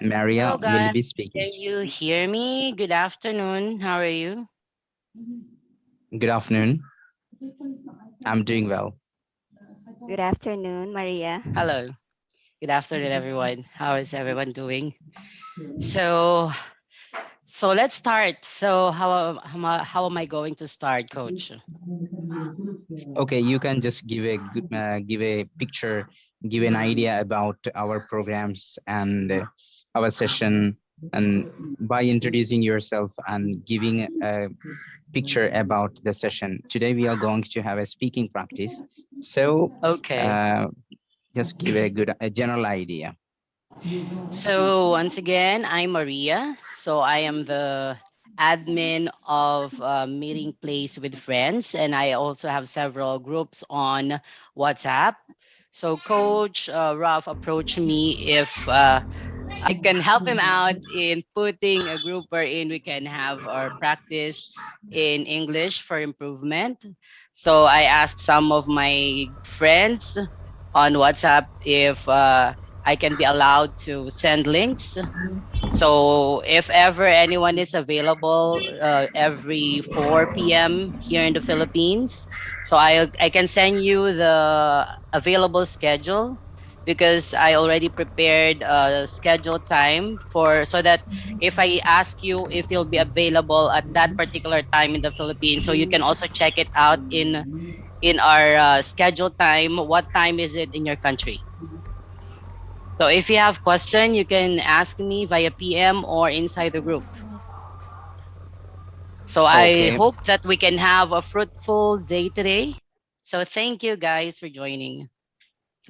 Maria Hello will guys, be speaking. can you hear me? Good afternoon. How are you? Good afternoon. I'm doing well. Good afternoon, Maria. Hello. Good afternoon, everyone. How is everyone doing? So, so let's start. So, how am I going to start, Coach? Okay, you can just give a picture, give an idea about our programs and our session, and by introducing yourself and giving a picture about the session. Today we are going to have a speaking practice. So Okay. just give a general idea. So once again, I'm Maria. So I am the admin of Meeting Place with Friends, and I also have several groups on WhatsApp. So Coach Ralph approached me if I can help him out in putting a group wherein we can have our practice in English for improvement. So I asked some of my friends on WhatsApp if I can be allowed to send links. So if ever anyone is available every 4 p.m. here in the Philippines, so I can send you the available schedule because I already prepared a schedule time for so that if I ask you if you'll be available at that particular time in the Philippines, so you can also check it out in our schedule time. What time is it in your country? So if you have question, you can ask me via PM or inside the group. So I Okay, hope that we can have a fruitful day today. So thank you guys for joining.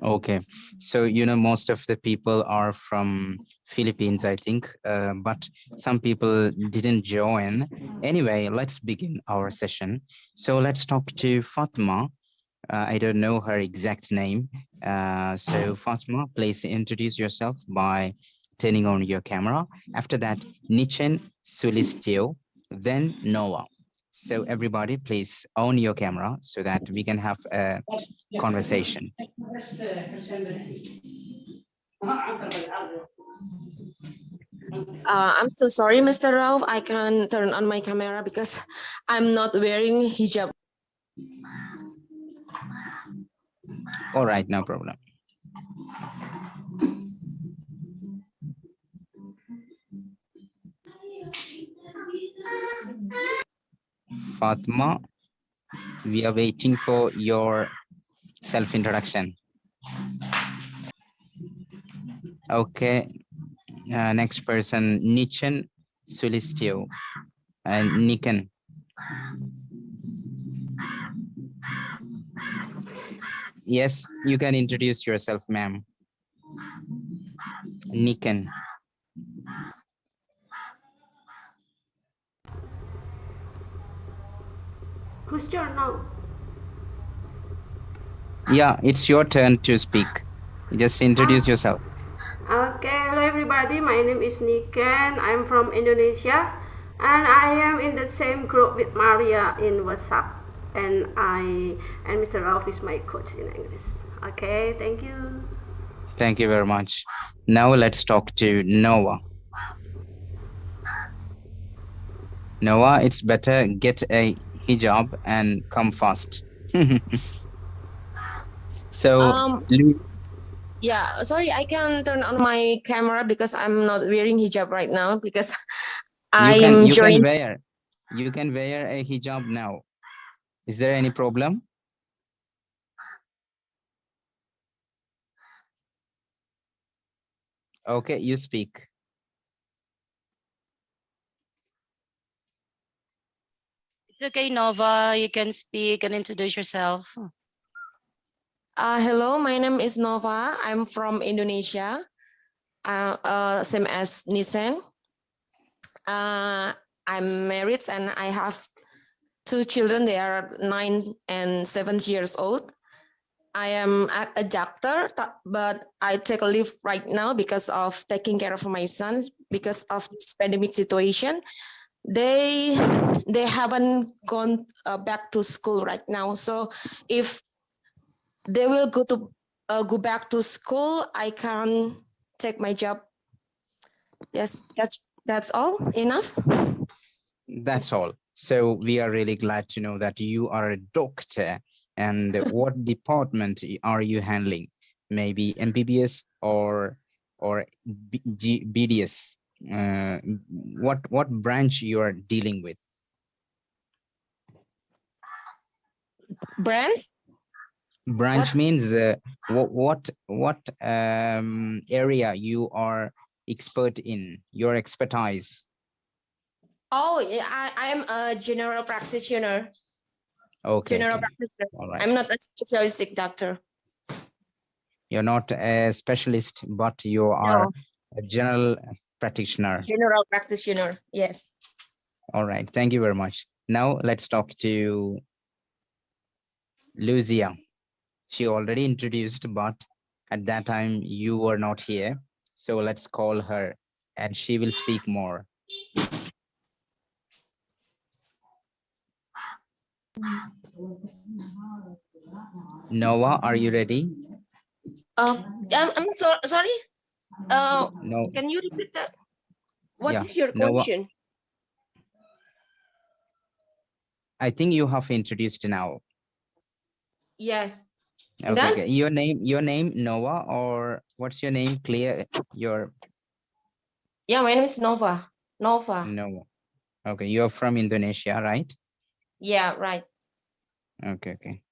okay. So most of the people are from Philippines, I think, but some people didn't join. Anyway, let's begin our session. So let's talk to Fatma. I don't know her exact name. So Fatma, please introduce yourself by turning on your camera. After that, Nichen Sulistio, then Noah. So everybody, please on your camera so that we can have a conversation. I'm so sorry, Mr. Ralph. I can't turn on my camera because I'm not wearing hijab. All right, no problem. Fatma, we are waiting for your self-introduction. Okay, next person, Nichen Sulistio and Niken. Yes, you can introduce yourself, ma'am. Niken. Whose turn now? Yeah, it's your turn to speak. Just introduce yourself. Okay, hello everybody. My name is Niken. I'm from Indonesia, and I am in the same group with Maria in WhatsApp. And Mr. Ralph is my coach in English. Okay, thank you. Thank you very much. Now let's talk to Noah. Noah, it's better get a hijab and come fast. So, Yeah, sorry, I can turn on my camera because I'm not wearing hijab right now because you can I'm joining. you can wear a hijab now. Is there any problem? Okay, you speak. It's okay, Nova. You can speak and introduce yourself. Hello, my name is Nova. I'm from Indonesia. Same as Nisen. I'm married and I have two children. They are 9 and 7 years old. I am a doctor, but I take a leave right now because of taking care of my son because of this pandemic situation. They haven't gone back to school right now. So if they will go back to school, I can take my job Yes, that's all. Enough. That's all. So we are really glad to know that you are a doctor. And what department are you handling? Maybe MBBS or BDS? What branch you are dealing with? Brands. Branch What? means what area you are expert in, your expertise. Oh, yeah, I am a general practitioner. Okay, General okay. practitioner. All right. I'm not a specialistic doctor. You're not a specialist, but you are No, a general practitioner. general practitioner. Yes. All right. Thank you very much. Now let's talk to Lucia. She already introduced, but at that time you were not here. So let's call her and she will speak more. Noah, are you ready? I'm sorry. No. Can you repeat that? What Yeah. is your Noah, question? I think you have introduced now. Yes. And Okay, then? okay. Your name, Noah, or what's your name? Clear your Yeah, my name is Nova. Nova. Noah. Okay, you're from Indonesia, right? Yeah, right. Okay, okay.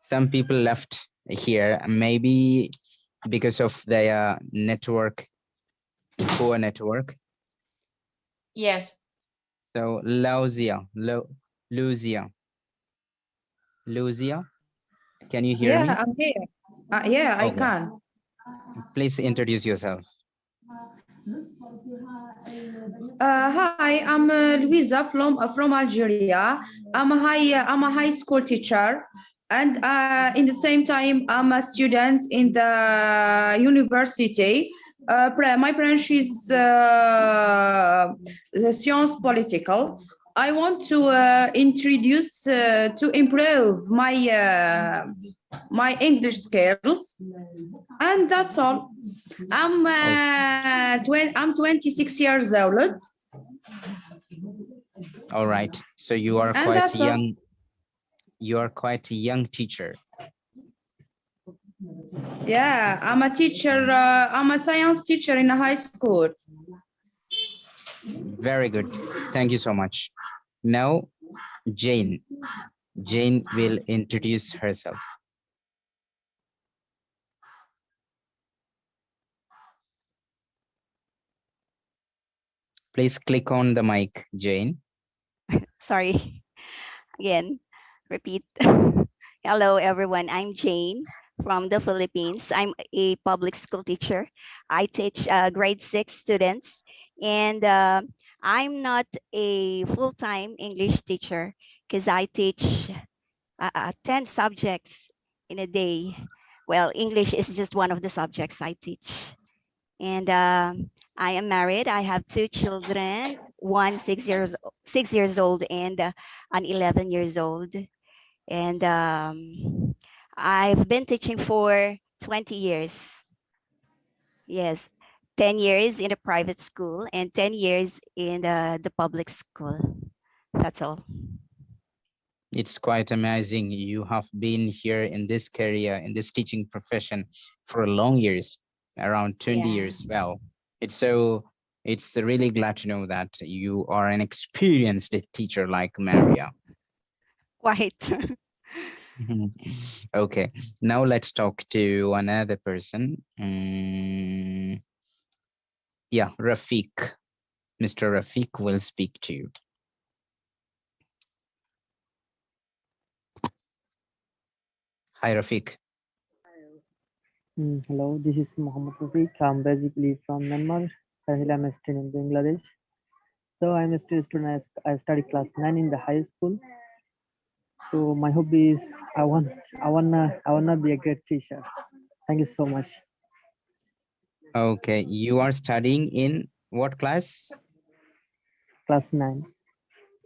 Some people left here, maybe because of their network, poor network. Yes. So Lucia, can you hear me? Yeah, I'm here. Yeah, I Okay, can. please introduce yourself. Hi, I'm Luisa from Algeria. I'm a high school teacher, and in the same time, I'm a student in the university. My branch is the science political. I want to introduce to improve my English skills, and that's all. I'm 26 years old. All right. So you are And quite that's all. young. You are quite a young teacher. Yeah, I'm a teacher. I'm a science teacher in a high school. Very good. Thank you so much. Now, Jane. Jane will introduce herself. Please click on the mic, Jane. Sorry. Again, repeat. Hello, everyone. I'm Jane from the Philippines. I'm a public school teacher. I teach grade 6 students, and I'm not a full-time English teacher because I teach 10 subjects in a day. Well, English is just one of the subjects I teach. And I am married. I have 2 children, one 6 years old and an 11 years old. And I've been teaching for 20 years. Yes, 10 years in a private school and 10 years in the public school. That's all. It's quite amazing. You have been here in this career, in this teaching profession for long years, around 20 Yeah, years. Well, it's really glad to know that you are an experienced teacher like Maria. quite. Okay, now let's talk to another person. Yeah, Rafiq. Mr. Rafiq will speak to you. Hi, Rafiq. Hello, this is Mohammed Rafiq. I'm basically from Myanmar. Currently, I'm a student in Bangladesh. So I'm a student. I study class 9 in the high school. So my hobby is I wanna be a great teacher. Thank you so much. Okay, you are studying in what class? Class 9.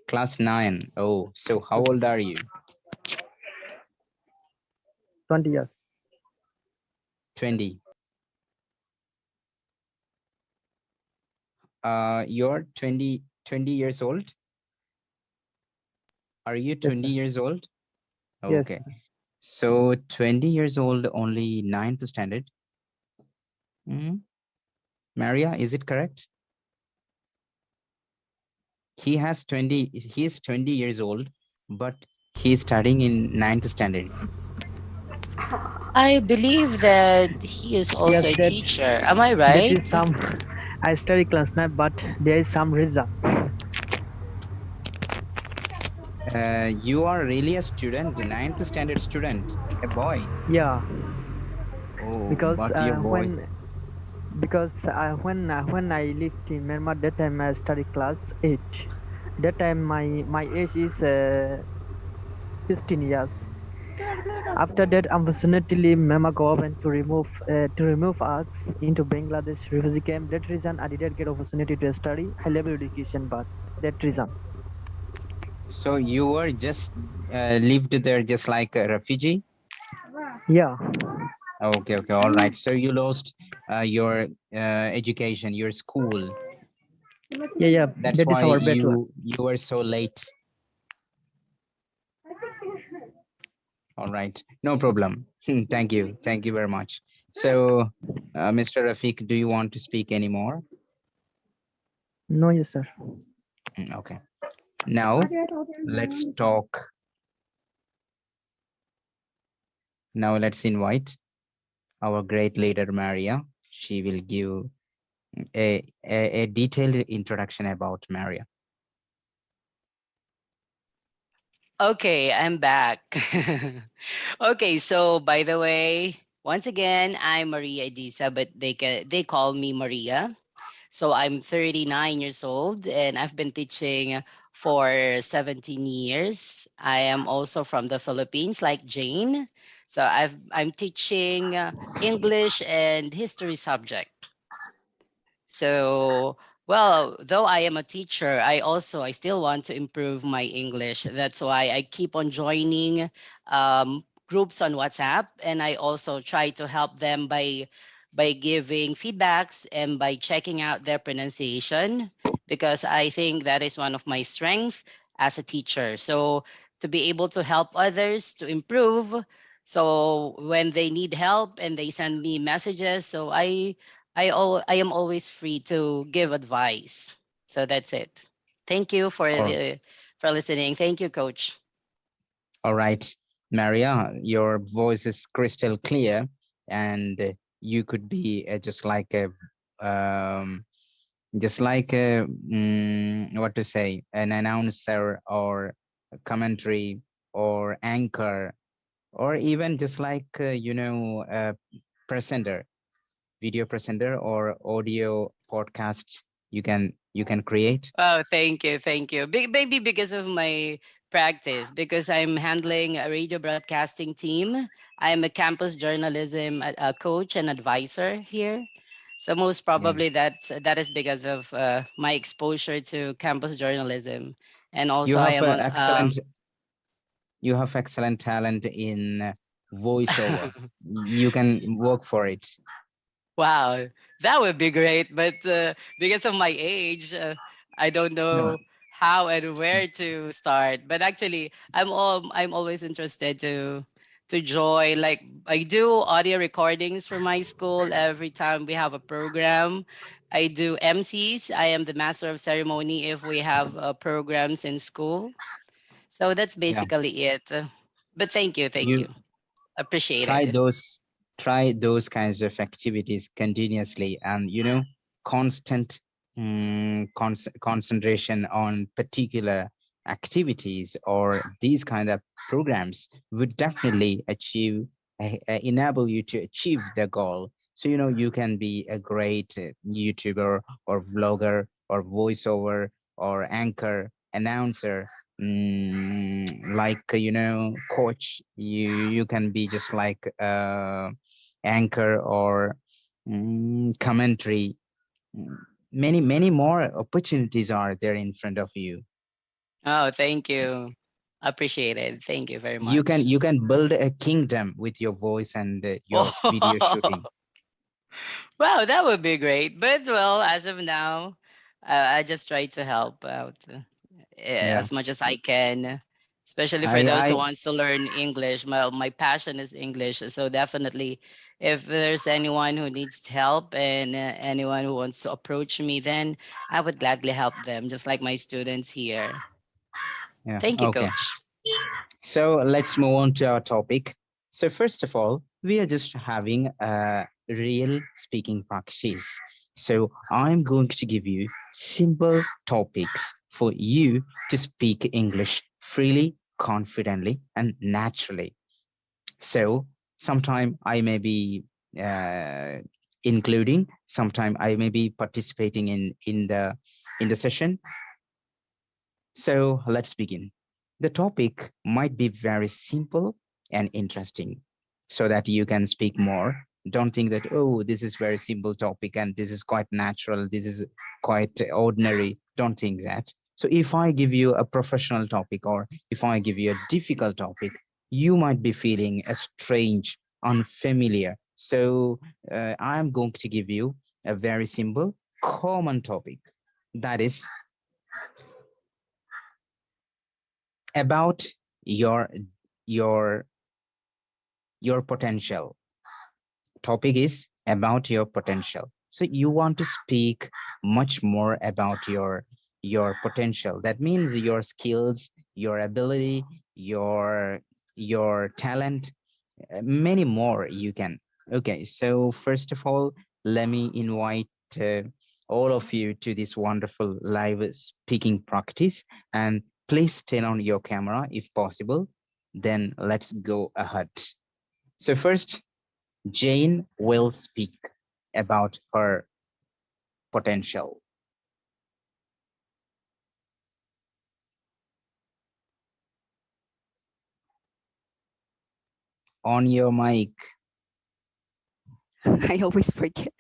Class 9. Oh, so how old are you? 20 years. 20. You're 20 years old? Are you Yes, 20 sir. years old? Yes, Okay. sir. So 20 years old, only ninth standard. Maria, is it correct? He is 20 years old, but he's studying in ninth standard. I believe that he is Yes, also a teacher. Am I that right? is some. I study class 9, but there is some reason. You are really a student, ninth standard student, a boy. Yeah, Oh, because but your voice. when I lived in Myanmar, that time I study class 8. That time my age is 16 years. After that, unfortunately, Myanmar government to remove us into Bangladesh refugee camp. That reason I didn't get opportunity to study high level education, but that reason. So you were just lived there just like a refugee? Yeah, Okay, okay, all right. So you lost your education, your school. yeah. That's That is why our bad one. you were so late. All right, no problem. Thank you very much. So, Mr. Rafiq, do you want to speak anymore? No, yes, sir. Okay. Now let's talk. Now let's invite our great leader Maria. She will give a detailed introduction about Maria. Okay, I'm back. Okay, so by the way, once again, I'm Maria Disa, but they call me Maria. So I'm 39 years old and I've been teaching for 17 years. I am also from the Philippines, like Jane. So I'm teaching English and history subject. So, well, though I am a teacher, I still want to improve my English. That's why I keep on joining groups on WhatsApp, and I also try to help them by giving feedbacks and by checking out their pronunciation because I think that is one of my strengths as a teacher. So to be able to help others to improve. So when they need help and they send me messages, so I am always free to give advice. So that's it. Thank you Or for listening. Thank you, Coach. all right, Maria, your voice is crystal clear, and you could be um, just like a what to say, an announcer or a commentary or anchor, or even just like a presenter, video presenter or audio podcast. You can create. Oh, thank you, thank you. Maybe because of my practice, because I'm handling a radio broadcasting team. I'm a campus journalism coach and advisor here. So most Yeah, probably that is because of my exposure to campus journalism, and you also I have am on. excellent talent in voiceover. You can work for it. Wow, that would be great. But because of my age, I don't No. know how and where to start. But actually, I'm always interested to join. Like I do audio recordings for my school every time we have a program. I do MCs. I am the master of ceremony if we have programs in school. So that's Yeah, basically it. But thank you you, appreciate try it. those kinds of activities continuously, and constant concentration on particular activities or these kind of programs would definitely enable you to achieve the goal. So you can be a great YouTuber or vlogger or voiceover or anchor, announcer, like coach. You can be just like anchor or commentary. Mm, many more opportunities are there in front of you. Oh, thank you. Appreciate it. Thank you very you can much. you can build a kingdom with your voice and your video Oh, shooting. wow, that would be great. But well, as of now, I just try to help out Yeah. as much as I can, especially for I those who I wants to learn English. My passion is English, so definitely, if there's anyone who needs help and anyone who wants to approach me, then I would gladly help them, just like my students here. yeah. Thank you, Okay. Coach. So let's move on to our topic. So first of all, we are just having a real speaking practice. So I'm going to give you simple topics for you to speak English freely, confidently, and naturally. So sometime I may be uh, including, sometime I may be participating in the session. So let's begin. The topic might be very simple and interesting so that you can speak more. Don't think that, oh, this is very simple topic and this is quite natural, this is quite ordinary. Don't think that. So if I give you a professional topic or if I give you a difficult topic, you might be feeling a strange, unfamiliar. So I'm going to give you a very simple, common topic that is about your your your potential. Topic is about your potential, so you want to speak much more about your potential. That means your skills, your ability, your talent, many more you can. Okay, so first of all, let me invite uh, all of you to this wonderful live speaking practice, and please turn on your camera if possible. Then let's go ahead. So first, Jane will speak about her potential. On your mic. I always forget.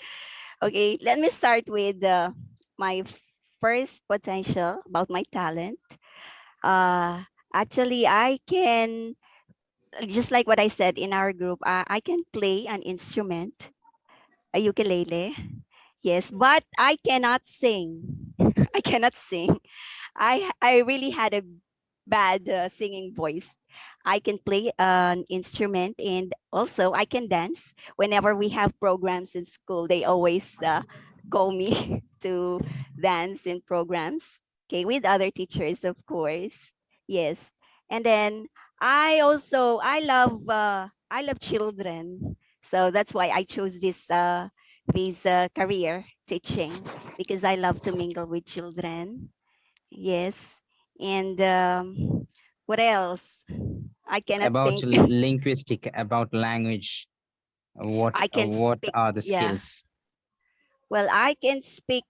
Okay, let me start with my first potential about my talent. Uh, Actually, I can, just like what I said in our group, I can play an instrument, a ukulele. Yes, but I cannot sing. I cannot sing. I really had a bad singing voice. I can play an instrument and also I can dance. Whenever we have programs in school, they always call me to dance in programs. Okay, with other teachers, of course. Yes, and then I love children, so that's why I chose this career teaching because I love to mingle with children. Yes. And what else? I cannot About think. linguistic, about language. What I can what speak. are the Yeah. skills? Well, I can speak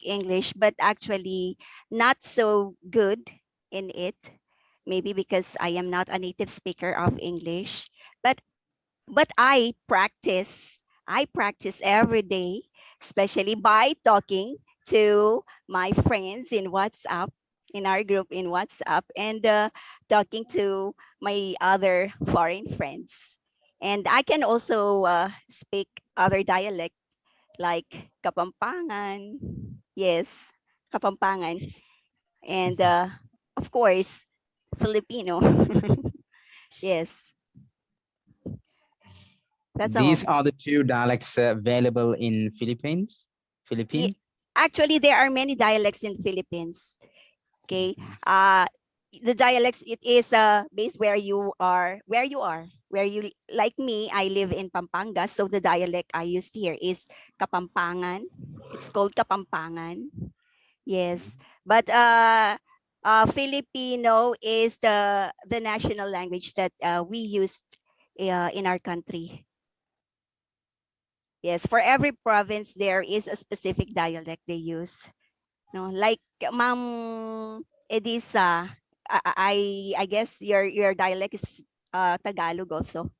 English, but actually not so good in it. Maybe because I am not a native speaker of English. But I practice every day, especially by talking to my friends in WhatsApp, in our group in WhatsApp, and talking to my other foreign friends. And I can also speak other dialect like Kapampangan. Yes, Kapampangan. And of course, Filipino. Yes, that's all. These are the two dialects available in Philippines. Ye- Philippine. Actually, there are many dialects in Philippines. Okay. Mhm. The dialects, it is based where you, like me, I live in Pampanga, so the dialect I used here is Kapampangan. It's called Kapampangan. Yes, but Filipino is the national language that we use in our country. Yes, for every province there is a specific dialect they use. No, like Ma'am Edisa, I guess your dialect is Tagalog also.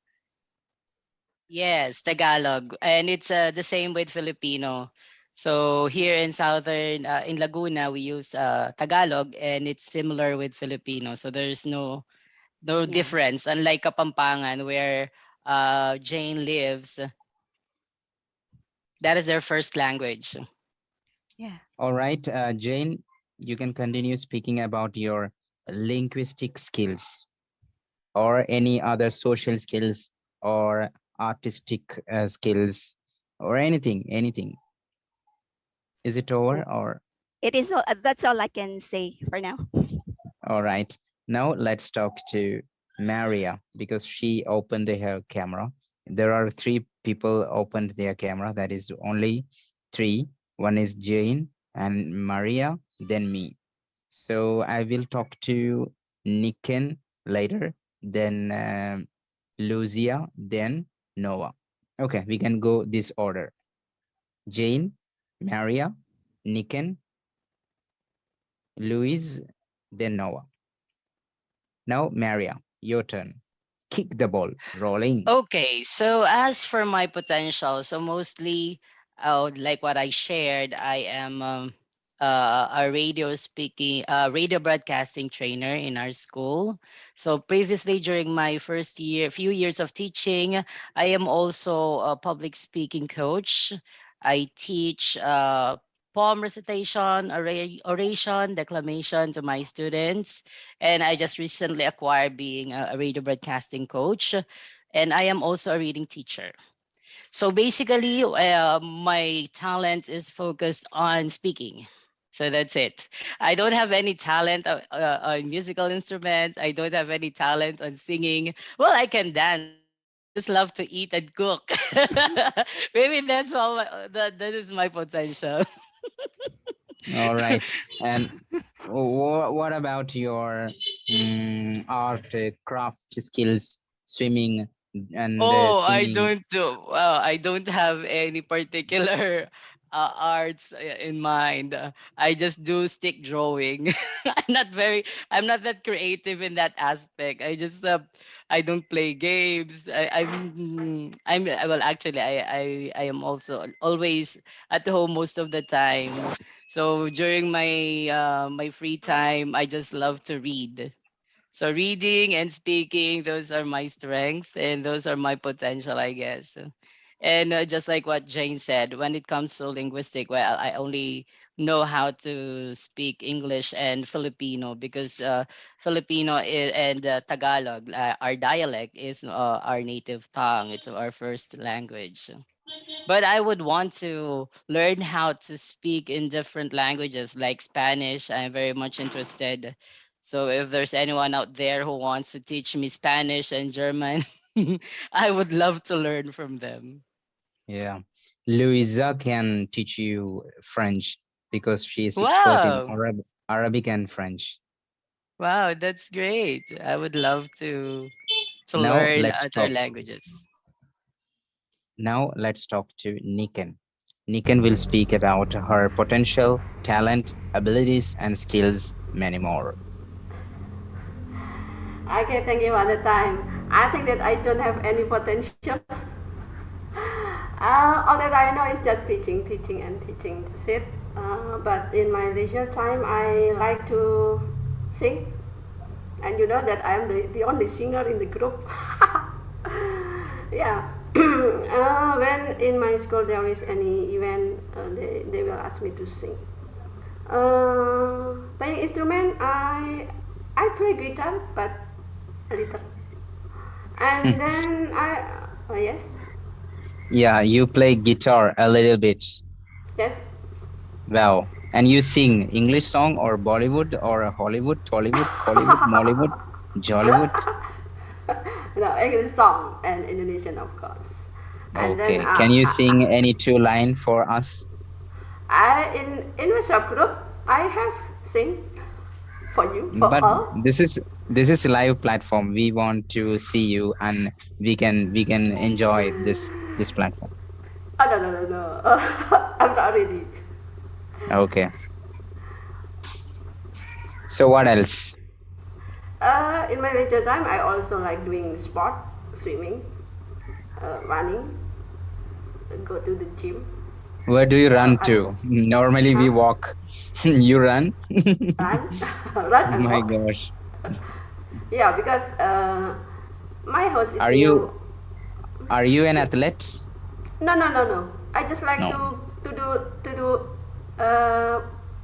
Yes, Tagalog, and it's the same with Filipino. So here in southern in Laguna, we use Tagalog, and it's similar with Filipino. So there's no Yeah. difference. Unlike Kapampangan, where Jane lives, that is their first language. Yeah. All right, Jane, you can continue speaking about your linguistic skills or any other social skills or artistic skills or anything. Is it over or? It is all, that's all I can say for now. All right. Now let's talk to Maria because she opened her camera. There are three people opened their camera. That is only three. One is Jane and Maria, then me. So I will talk to Niken later, then Lucia, then Noah. Okay, we can go this order. Jane, Maria, Niken, Louise, then Noah. Now, Maria, your turn. Kick the ball, rolling. Okay, so as for my potential, so mostly, like what I shared, I am a radio broadcasting trainer in our school. So previously, during my first few years of teaching, I am also a public speaking coach. I teach poem recitation, oration, declamation to my students, and I just recently acquired being a radio broadcasting coach, and I am also a reading teacher. So basically, my talent is focused on speaking. So that's it. I don't have any talent on musical instruments. I don't have any talent on singing. Well, I can dance. I just love to eat and cook. Maybe that's all. That is my potential. All right. And what about your art, craft skills, swimming and Oh, singing? I don't have any particular arts in mind. I just do stick drawing. I'm not that creative in that aspect. I don't play games. Well, actually, I am also always at home most of the time. So during my free time, I just love to read. So reading and speaking, those are my strength and those are my potential, I guess. And just like what Jane said, when it comes to linguistic, well, I only know how to speak English and Filipino because and Tagalog, our dialect is our native tongue. It's our first language. But I would want to learn how to speak in different languages like Spanish. I'm very much interested. So if there's anyone out there who wants to teach me Spanish and German, I would love to learn from them. Yeah. Louisa can teach you French because she is expert in Wow. Arabic and French. Wow, that's great. I would love to Now learn let's other talk. languages. Now let's talk to Niken. Niken will speak about her potential, talent, abilities, and skills, many more. Okay, thank you for the time. I think that I don't have any potential. All that I know is just teaching, and teaching. That's it. But in my leisure time, I like to sing. And you know that I am the only singer in the group. Yeah. When in my school there is any event, they will ask me to sing. Playing instrument, I play guitar, but a little. And then oh yes, Yeah, you play guitar a little bit. yes. Wow. And you sing English song or Bollywood or Hollywood, Tollywood, Collywood, Mollywood, Jollywood? No, English song and Indonesian, of course. And then Okay. Can you sing any two line for us? I in WhatsApp group I have sing for you for But all. this is live platform. We want to see you and we can enjoy this platform. Oh no. I'm not ready. Okay. So what else? In my leisure time, I also like doing sport, swimming, running, go to the gym. Where do you run I to? Normally we walk. You run? run, run and My walk. gosh. Yeah, because my house is Are near. you an athlete? No. I just like No. to do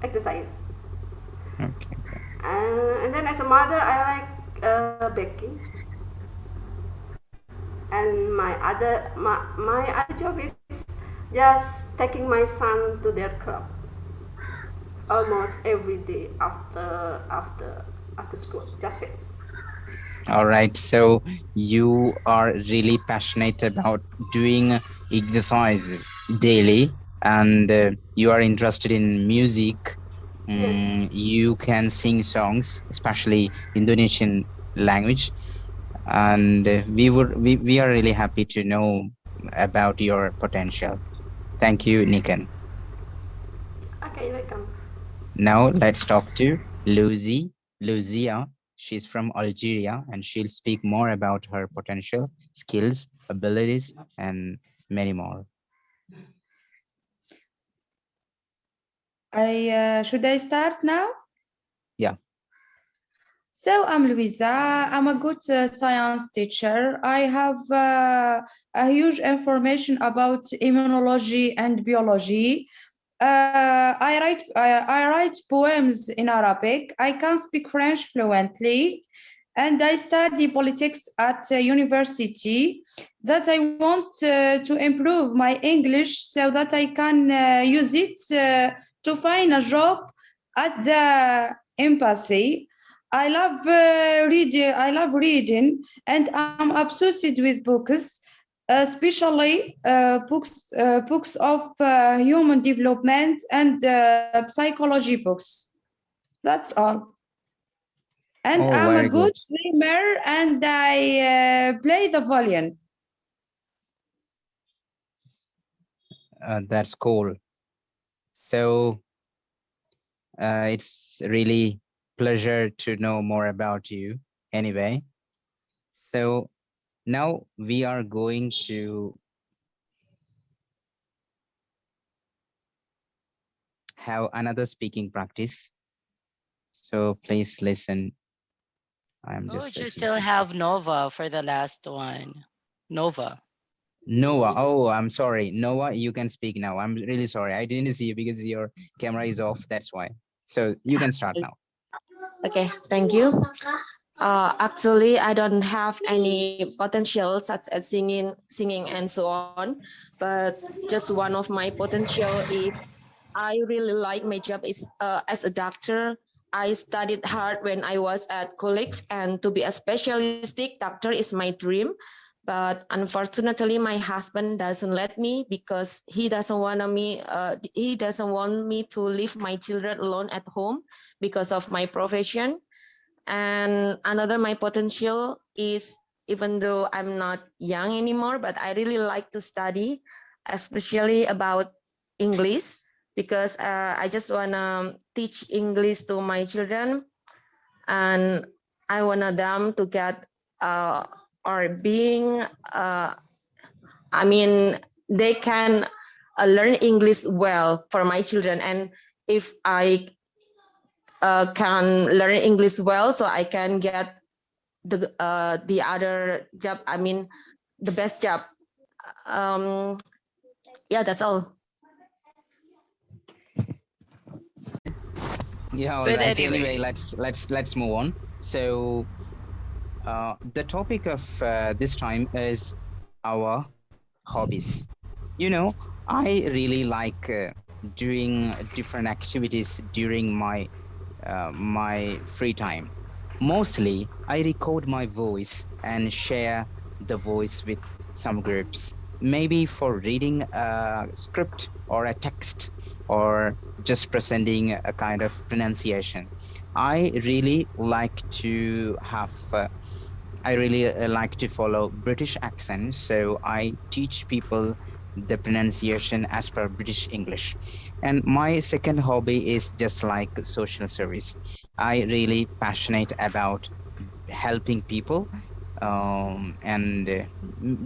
exercise. Okay. And then as a mother, I like baking. And my other job is just taking my son to their club almost every day after school. That's it. All right. So you are really passionate about doing exercise daily, and you are interested in music. Yes. You can sing songs, especially Indonesian language, and we are really happy to know about your potential. Thank you, Nikan. Okay, welcome. Now let's talk to Lucia. She's from Algeria and she'll speak more about her potential, skills, abilities, and many more. Should I start now? Yeah. So I'm Luisa. I'm a good science teacher. I have a huge information about immunology and biology. I write poems in Arabic. I can speak French fluently, and I study politics at university. That I want to improve my English so that I can use it to find a job at the embassy. I love reading. I love reading, and I'm obsessed with books, especially books of human development and psychology books. That's all. And Oh, I'm a very good. good swimmer, and I play the violin. That's cool. So it's really pleasure to know more about you. Anyway, so now we are going to have another speaking practice. So please listen. I'm Oh, just you searching still something. have Nova for the last one. Nova. Noah. Oh, I'm sorry. Noah, you can speak now. I'm really sorry. I didn't see you because your camera is off. That's why. So you can start now. Okay, thank you. Actually, I don't have any potential such as singing, and so on. But just one of my potential is I really like my job is as a doctor. I studied hard when I was at college, and to be a specialistic doctor is my dream. But unfortunately, my husband doesn't let me because he doesn't want me. He doesn't want me to leave my children alone at home because of my profession. And another my potential is, even though I'm not young anymore, but I really like to study, especially about English, because I just wanna teach English to my children, and I want them to get or being I mean, they can learn English well for my children. And if I can learn English well, so I can get the other job. I mean, the best job. Yeah, that's all. Yeah, all But right. Anyway, anyway, let's move on. So the topic of this time is our hobbies. You know, I really like doing different activities during my free time. Mostly, I record my voice and share the voice with some groups, maybe for reading a script or a text or just presenting a kind of pronunciation. I really like to have I really like to follow British accent, so I teach people the pronunciation as per British English. And my second hobby is just like social service. I really passionate about helping people and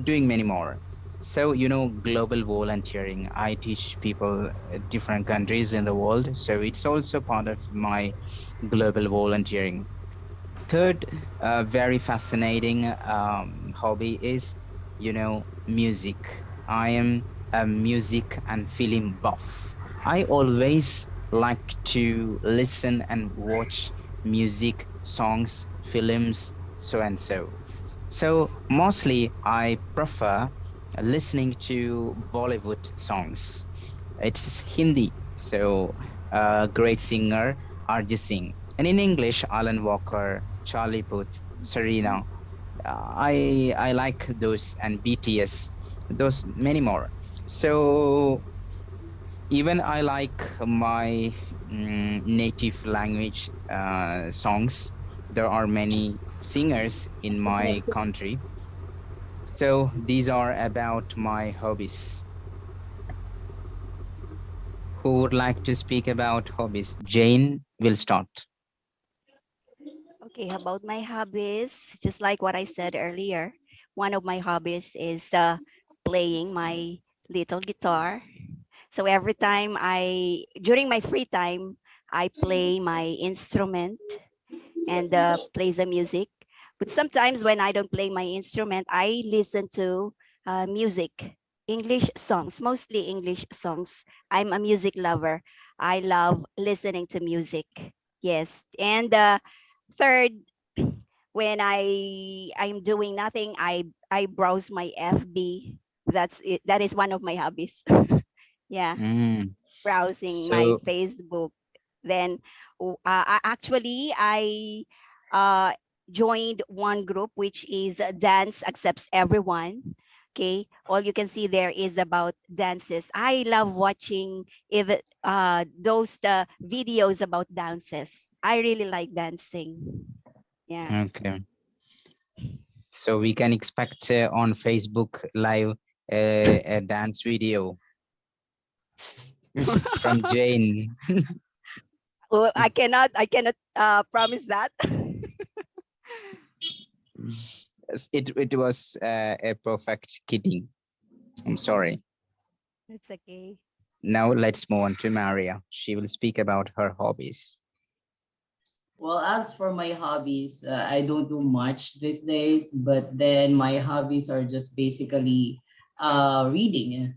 doing many more. So, global volunteering. I teach people different countries in the world, so it's also part of my global volunteering. Third, very fascinating hobby is, music. I am a music and film buff. I always like to listen and watch music, songs, films, so and so. So mostly I prefer listening to Bollywood songs. It's Hindi, so great singer Arjit Singh. And in English, Alan Walker, Charlie Puth, Serena. I like those, and BTS, those many more. So even I like my native language songs. There are many singers in my country. So these are about my hobbies. Who would like to speak about hobbies? Jane will start. Okay, about my hobbies, just like what I said earlier, one of my hobbies is playing my little guitar. So every time during my free time, I play my instrument and play the music. But sometimes when I don't play my instrument, I listen to music, English songs, mostly English songs. I'm a music lover. I love listening to music. Yes. And third, when I'm doing nothing, I browse my FB. That's it. That is one of my hobbies. Yeah, Mm, browsing my so Facebook. Then actually I uh, joined one group which is Dance Accepts Everyone. Okay, all you can see there is about dances. I love watching even those videos about dances. I really like dancing. Yeah. okay. So we can expect on Facebook Live a dance video from Jane. Well, I cannot promise that. It was a perfect kidding. I'm sorry. It's okay. Now let's move on to Maria. She will speak about her hobbies. Well, as for my hobbies, I don't do much these days, but then my hobbies are just basically reading.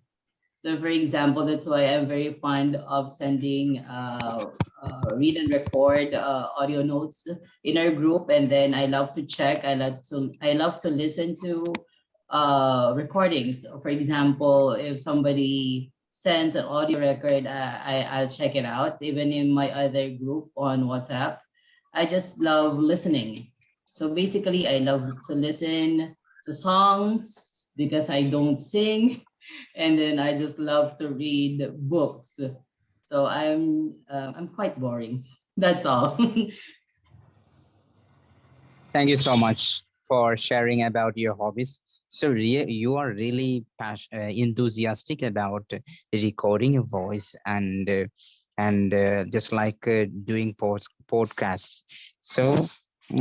So, for example, that's why I'm very fond of sending read and record audio notes in our group, and then I love to check. I love to listen to recordings. For example, if somebody sends an audio record, I'll check it out. Even in my other group on WhatsApp, I just love listening. So basically, I love to listen to songs because I don't sing, and then I just love to read books. So I'm quite boring. That's all. Thank you so much for sharing about your hobbies. So you are really enthusiastic about recording your voice and just like doing podcasts. So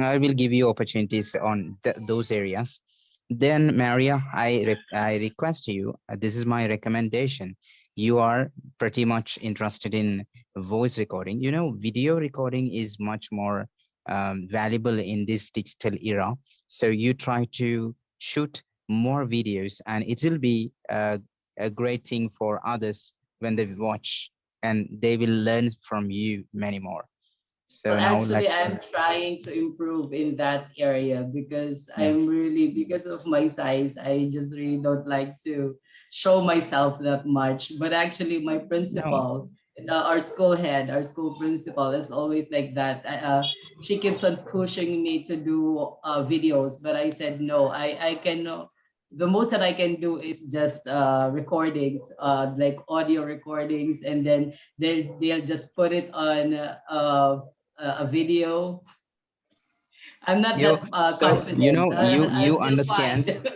I will give you opportunities on those areas. Then Maria, I request you. This is my recommendation. You are pretty much interested in voice recording. You know, video recording is much more valuable in this digital era. So you try to shoot more videos, and it will be a great thing for others when they watch, and they will learn from you many more. Well, So now actually, let's. I'm trying to improve in that area because Yeah. because of my size, I just really don't like to show myself that much. But actually, my No. principal, our school head, our school principal is always like that. She keeps on pushing me to do videos, but I said no. I can. The most that I can do is just recordings, like audio recordings, and then they'll just put it on a video. I'm not You that so you confident. know you I'll you still understand find.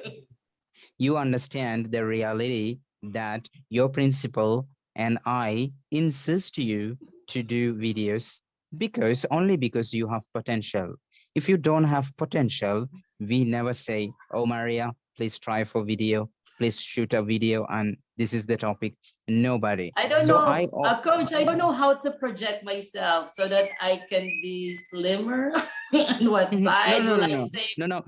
you understand the reality that your principal and I insist you to do videos because only because you have potential. If you don't have potential, we never say, "Oh, Maria, please try for video, please shoot a video," and This is the topic. Nobody. I don't So know, coach, I don't know how to project myself so that I can be slimmer. On what no, side no, will no, I no, say? no.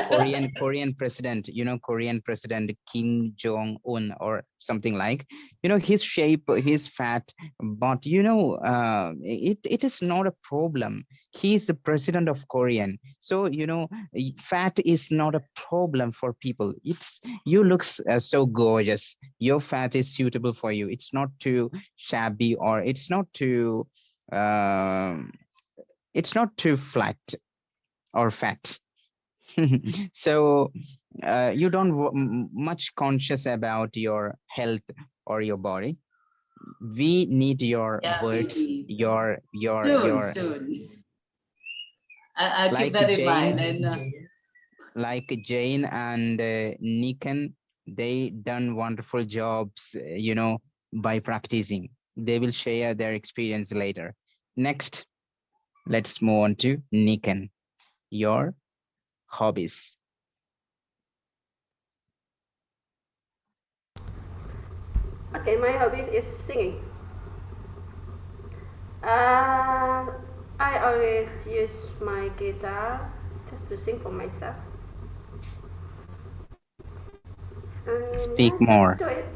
Korean president. Korean President Kim Jong Un or something like. His shape, his fat, but it is not a problem. He is the president of Korean, so fat is not a problem for people. You looks so gorgeous. Your fat is suitable for you. It's not too shabby, or it's not too. It's not too flat or fat. So you don't much conscious about your health or your body. We need your Yeah, words, maybe. Soon. I'll keep like that in Jane, mind. And and Nikan. They done wonderful jobs, by practicing. They will share their experience later. Next, let's move on to Nikan. Your hobbies. Okay, my hobbies is singing. Uh, I always use my guitar just to sing for myself. And Speak yeah, just more. do it.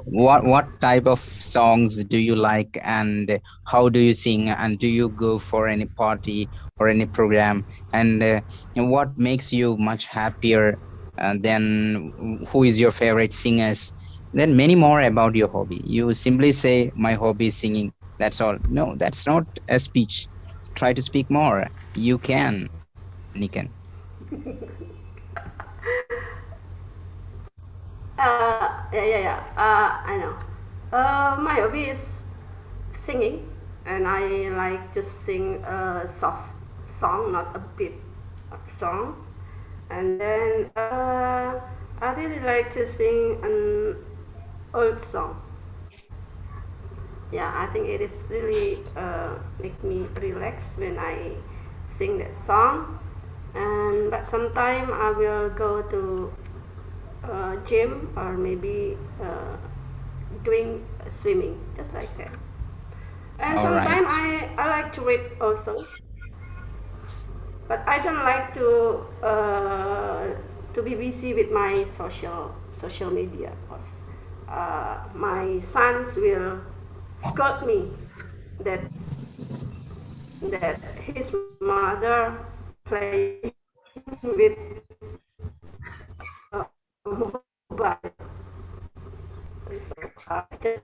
What type of songs do you like, and how do you sing, and do you go for any party or any program, and what makes you much happier than who is your favorite singers? Then many more about your hobby. You simply say my hobby is singing, that's all. No, that's not a speech. Try to speak more. You can, Nikan. Yeah. I know. My hobby is singing, and I like to sing a soft song, not a beat song. And then I really like to sing an old song. Yeah, I think it is really make me relax when I sing that song. And but sometimes I will go to gym, or maybe doing swimming, just like that. And All right. sometimes I like to read also, but I don't like to be busy with my social media, because my sons will scold me that his mother playing with mobile. So I just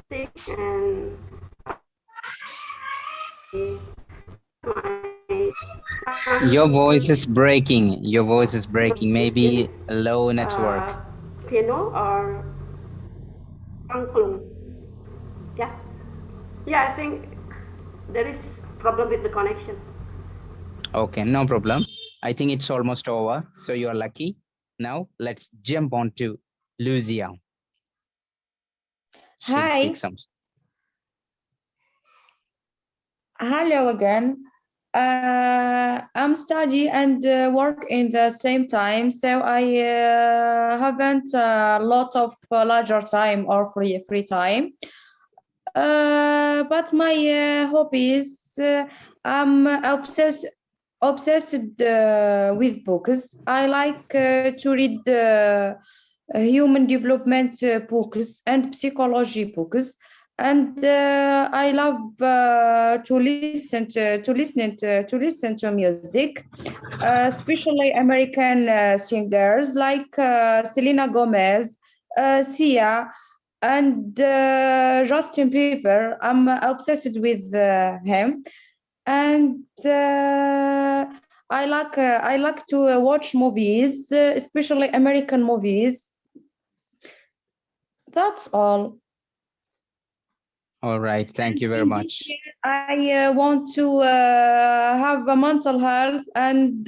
sing, and my Your son voice is breaking. Your voice is breaking. hobbies Maybe in low network. piano or angklung. Yeah, yeah. I think there is problem with the connection. Okay, no problem. I think it's almost over, so you're lucky. Now let's jump on to Lucia. She'll Hi. speak some. Hello again. I'm study and work in the same time, so I haven't a lot of leisure time or free time. But my hobbies, I'm obsessed with books. I like to read human development books and psychology books, and I love to listen to music, especially American singers like Selena Gomez, Sia, and Justin Bieber. I'm obsessed with him, and I like to watch movies, especially American movies. That's all. All right, thank you very In this much. year, I want to have a mental health and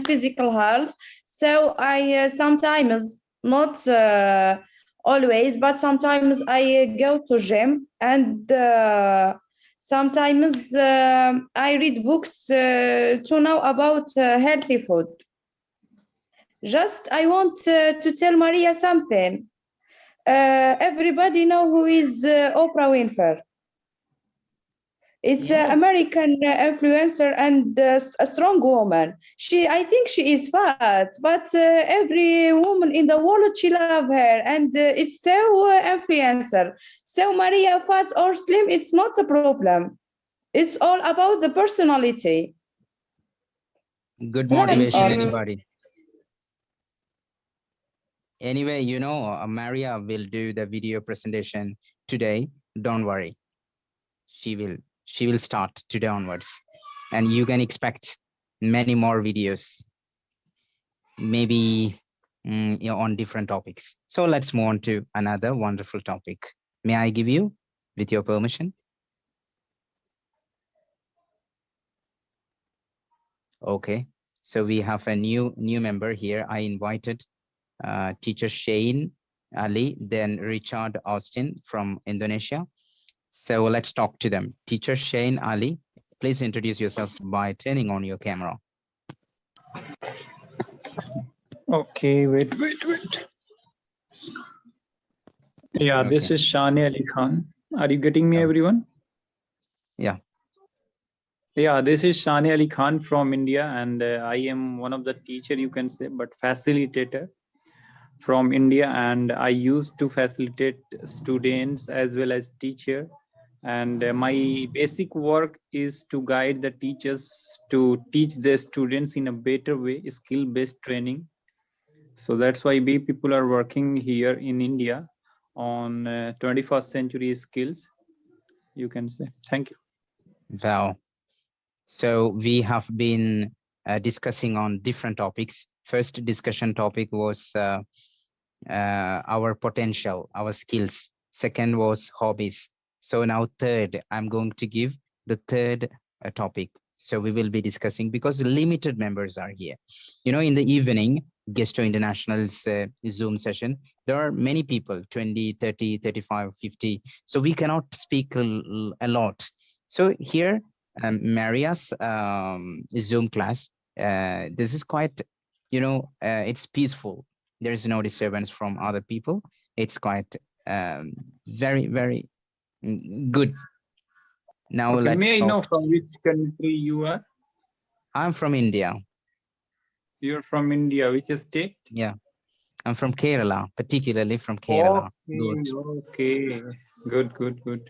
physical health. So I sometimes, not always, but sometimes I go to gym, and sometimes I read books to know about healthy food. Just I want to tell Maria something. Everybody know who is Oprah Winfrey. It's an American influencer and a strong woman. I think she is fat, but every woman in the world, she love her. And it's so influencer. So Maria, fat or slim, it's not a problem. It's all about the personality. Good That's motivation, all. anybody. Anyway, you know, Maria will do the video presentation today. Don't worry. She will start today onwards. And you can expect many more videos, maybe you know, on different topics. So let's move on to another wonderful topic. May I give you, with your permission? Okay, so we have a new member here. I invited teacher Shane Ali, then Richard Austin from Indonesia. So let's talk to them. Teacher Shane Ali, please introduce yourself by turning on your camera. Okay, wait. Yeah, Okay. this is Shani Ali Khan. Are you getting me, everyone? Yeah. Yeah, this is Shani Ali Khan from India, and I am one of the teacher, you can say, but facilitator from India, and I used to facilitate students as well as teacher. And my basic work is to guide the teachers to teach their students in a better way, skill-based training. So that's why we people are working here in India on 21st century skills, you can say. Thank you. Wow. So we have been discussing on different topics. First discussion topic was our potential, our skills. Second was hobbies. So now third, I'm going to give the third topic. So we will be discussing, because limited members are here. You know, in the evening, Gesto International's Zoom session, there are many people, 20, 30, 35, 50. So we cannot speak a lot. So here, Maria's Zoom class, this is quite, you know, it's peaceful. There is no disturbance from other people. It's quite very, very good. Now Okay, let's may I talk. know from which country you are? I'm from India. You're from India, which state? Yeah, I'm from Kerala, particularly from Kerala. Okay, good.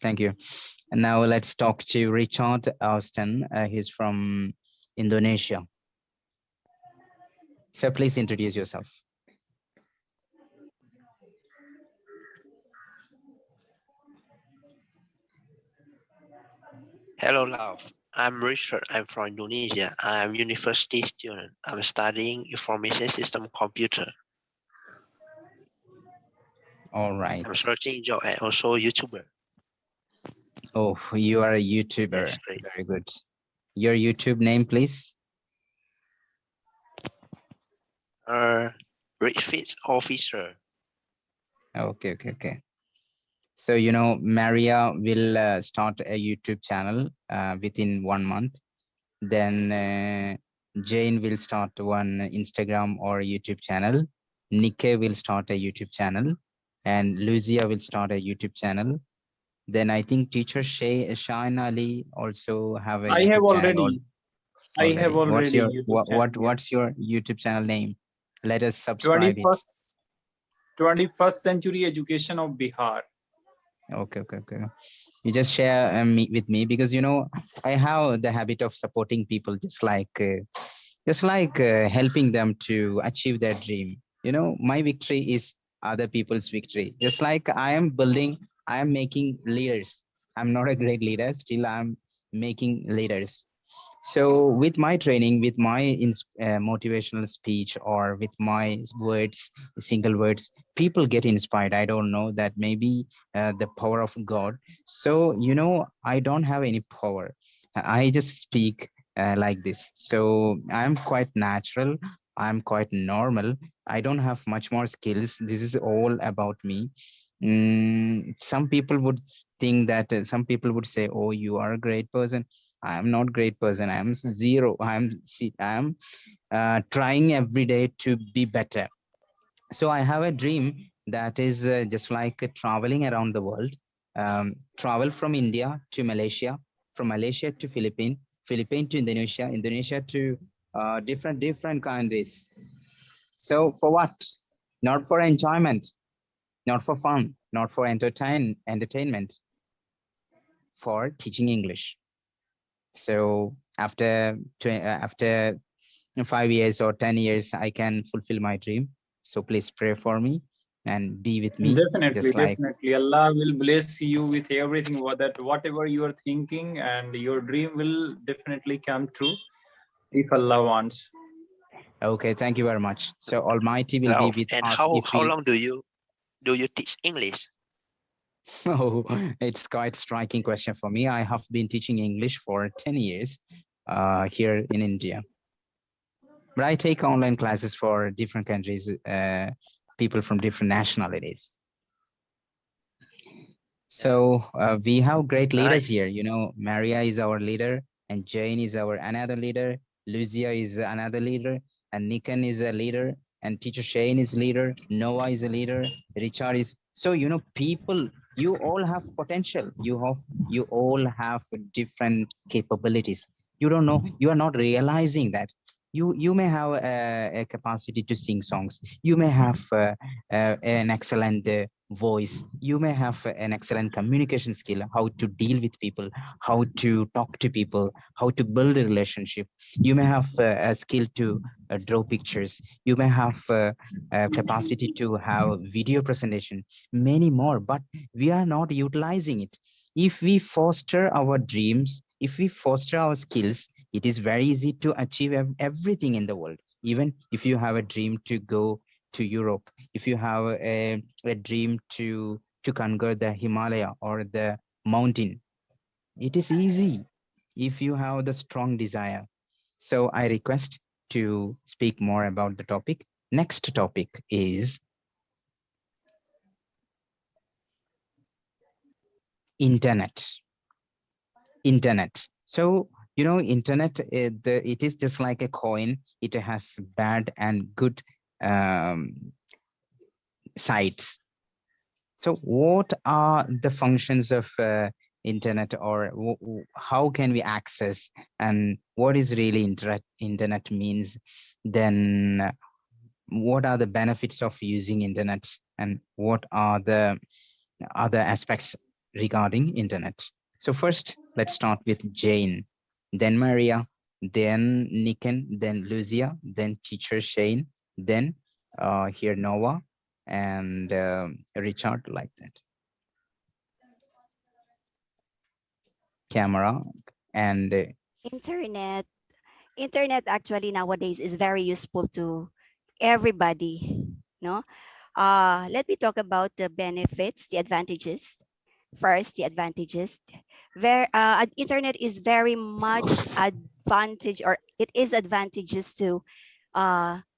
Thank you. And now let's talk to Richard Austin. He's from Indonesia. So please introduce yourself. Hello, love. I'm Richard. I'm from Indonesia. I'm university student. I'm studying information system computer. All right. I'm searching job and also YouTuber. Oh, you are a YouTuber. Yes, great. Very good. Your YouTube name, please. Rich Fit Officer. Okay. So, you know, Maria will start a YouTube channel within 1 month. Then Jane will start one Instagram or YouTube channel. Nikke will start a YouTube channel. And Lucia will start a YouTube channel. Then I think teacher Shine Ali also have a YouTube channel. I have already. What's your YouTube channel name? Let us subscribe 21st Century Education of Bihar. Okay. You just share with me, because you know I have the habit of supporting people, just like helping them to achieve their dream. You know, my victory is other people's victory. Just like I am making leaders. I'm not a great leader, still I'm making leaders. So with my training, with my motivational speech, or with my words, single words, people get inspired. I don't know, that maybe the power of God. So, you know, I don't have any power. I just speak like this. So I'm quite natural. I'm quite normal. I don't have much more skills. This is all about me. Some people would think that some people would say, oh, you are a great person. I am not great person. I am zero. I am trying every day to be better. So I have a dream that is just like traveling around the world. Travel from India to Malaysia, from Malaysia to Philippines, Philippines to Indonesia, Indonesia to different countries. So for what? Not for enjoyment, not for fun, not for entertainment, for teaching English. So after 5 years or 10 years, I can fulfill my dream. So please pray for me and be with me. Definitely, Just like, definitely. Allah will bless you with everything whatever you are thinking, and your dream will definitely come true if Allah wants. okay, thank you very much. So Almighty will be Ralph, with and us how if we. long do you teach English? Oh, it's quite striking question for me. I have been teaching English for 10 years here in India. But I take online classes for different countries, people from different nationalities. So we have great leaders Nice. here. You know, Maria is our leader, and Jane is our another leader. Lucia is another leader, and Nikan is a leader, and teacher Shane is leader. Noah is a leader. Richard is. So you know, people, you all have potential. You all have different capabilities. You don't know. You are not realizing that. You may have a capacity to sing songs. You may have an excellent voice. You may have an excellent communication skill, how to deal with people, how to talk to people, how to build a relationship. You may have a skill to draw pictures. You may have a capacity to have video presentation, many more, but we are not utilizing it. If we foster our dreams, if we foster our skills, it is very easy to achieve everything in the world. Even if you have a dream to go to Europe, if you have a dream to conquer the Himalaya or the mountain, it is easy if you have the strong desire. So I request to speak more about the topic. Next topic is internet. Internet. So you know, internet, it is just like a coin. It has bad and good sides. So what are the functions of internet, or how can we access, and what is really internet means? Then what are the benefits of using internet, and what are the other aspects regarding internet? So first, let's start with Jane, then Maria, then Niken, then Lucia, then teacher Shane, then here Noah, and Richard, like that. Camera and Internet. Internet actually nowadays is very useful to everybody. No, let me talk about the benefits, the advantages. First, the advantages. Internet is very much advantage, or it is advantageous to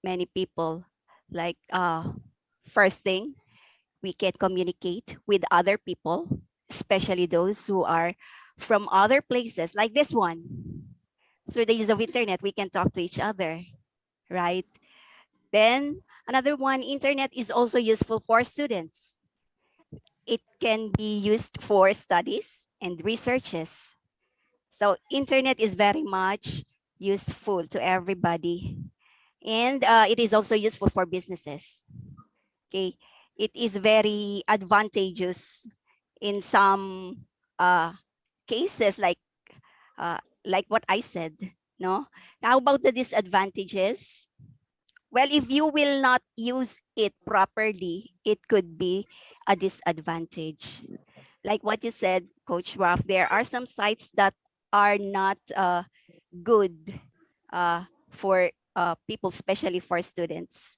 many people. Like first thing, we can communicate with other people, especially those who are from other places, like this one. Through the use of internet, we can talk to each other, right? Then another one, internet is also useful for students. It can be used for studies and researches. So internet is very much useful to everybody. And it is also useful for businesses. Okay, it is very advantageous in some cases, like what I said. No, how about the disadvantages? Well, if you will not use it properly, it could be a disadvantage. Like what you said, Coach Ralph, there are some sites that are not good for people, especially for students.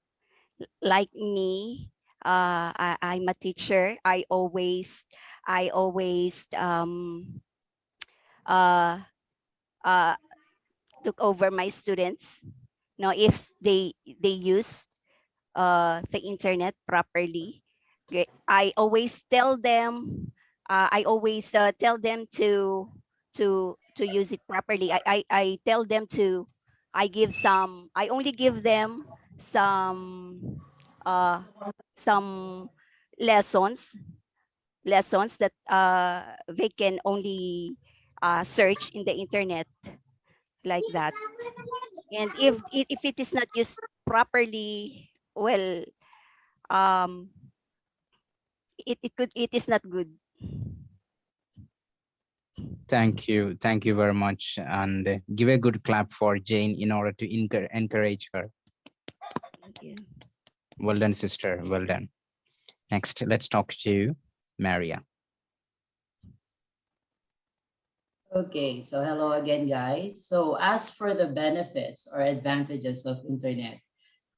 Like me, I'm a teacher. I always uh, uh, took over my students. Now, if they use the internet properly, I always tell them to to use it properly. I tell them to, I only give them uh, some lessons that they can only search in the internet, like that. And if it is not used properly, well, um, it is not good. Thank you. Thank you very much. And give a good clap for Jane in order to encourage her. Thank you. Well done, sister. Well done. Next, let's talk to Maria. Okay, so hello again, guys. So as for the benefits or advantages of internet,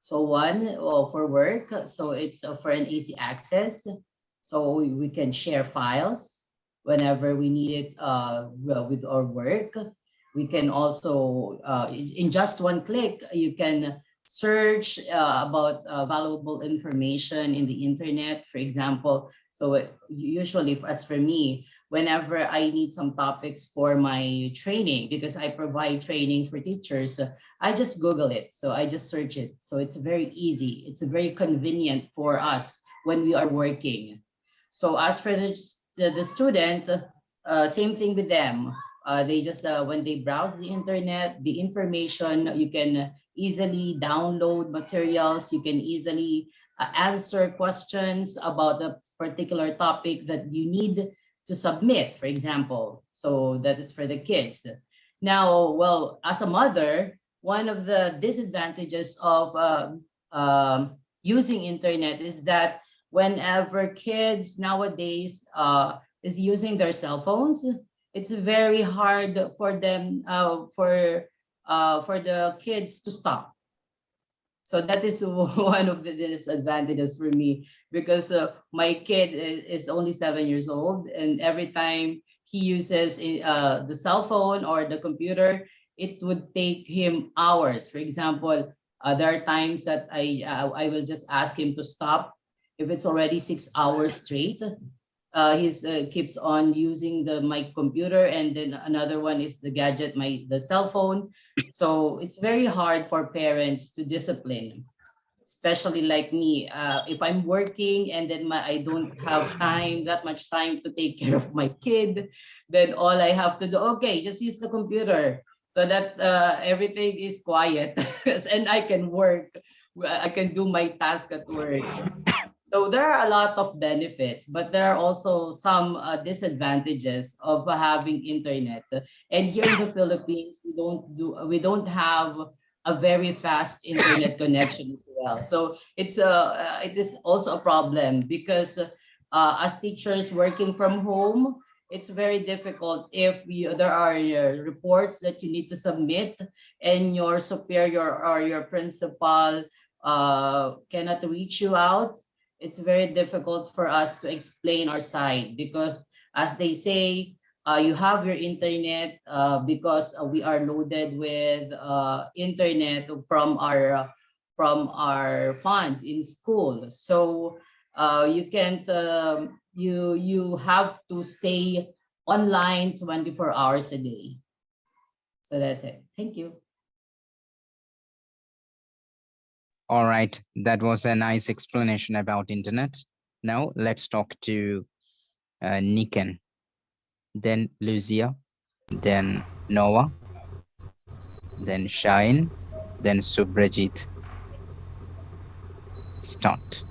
so one, well, for work, so it's for an easy access. So we can share files whenever we need it well, with our work. We can also, in just one click, you can search about valuable information in the internet, for example. So usually, as for me, whenever I need some topics for my training, because I provide training for teachers, I just Google it. So I just search it. So it's very easy. It's very convenient for us when we are working. So as for the student, same thing with them. They just, when they browse the internet, the information, you can easily download materials. You can easily answer questions about a particular topic that you need to submit, for example. So that is for the kids. Now, well, as a mother, one of the disadvantages of using internet is that whenever kids nowadays is using their cell phones, it's very hard for them for the kids to stop. So that is one of the disadvantages for me, because my kid is only 7 years old, and every time he uses the cell phone or the computer, it would take him hours. For example, there are times that I will just ask him to stop if it's already 6 hours straight. He keeps on using my computer, and then another one is the gadget, the cell phone. So it's very hard for parents to discipline, especially like me. If I'm working and then I don't have that much time to take care of my kid, then all I have to do, okay, just use the computer so that everything is quiet and I can work. I can do my task at work. So there are a lot of benefits, but there are also some disadvantages of having internet. And here in the Philippines, we don't have a very fast internet connection as well. So it is also a problem, because as teachers working from home, it's very difficult if there are reports that you need to submit, and your superior or your principal cannot reach you out. It's very difficult for us to explain our side, because as they say, you have your internet because we are loaded with internet from our fund in school. So you can't you have to stay online 24 hours a day. So that's it. Thank you. All right, that was a nice explanation about internet. Now let's talk to Niken, then Lucia, then Noah, then Shine, then Subrajit. Start.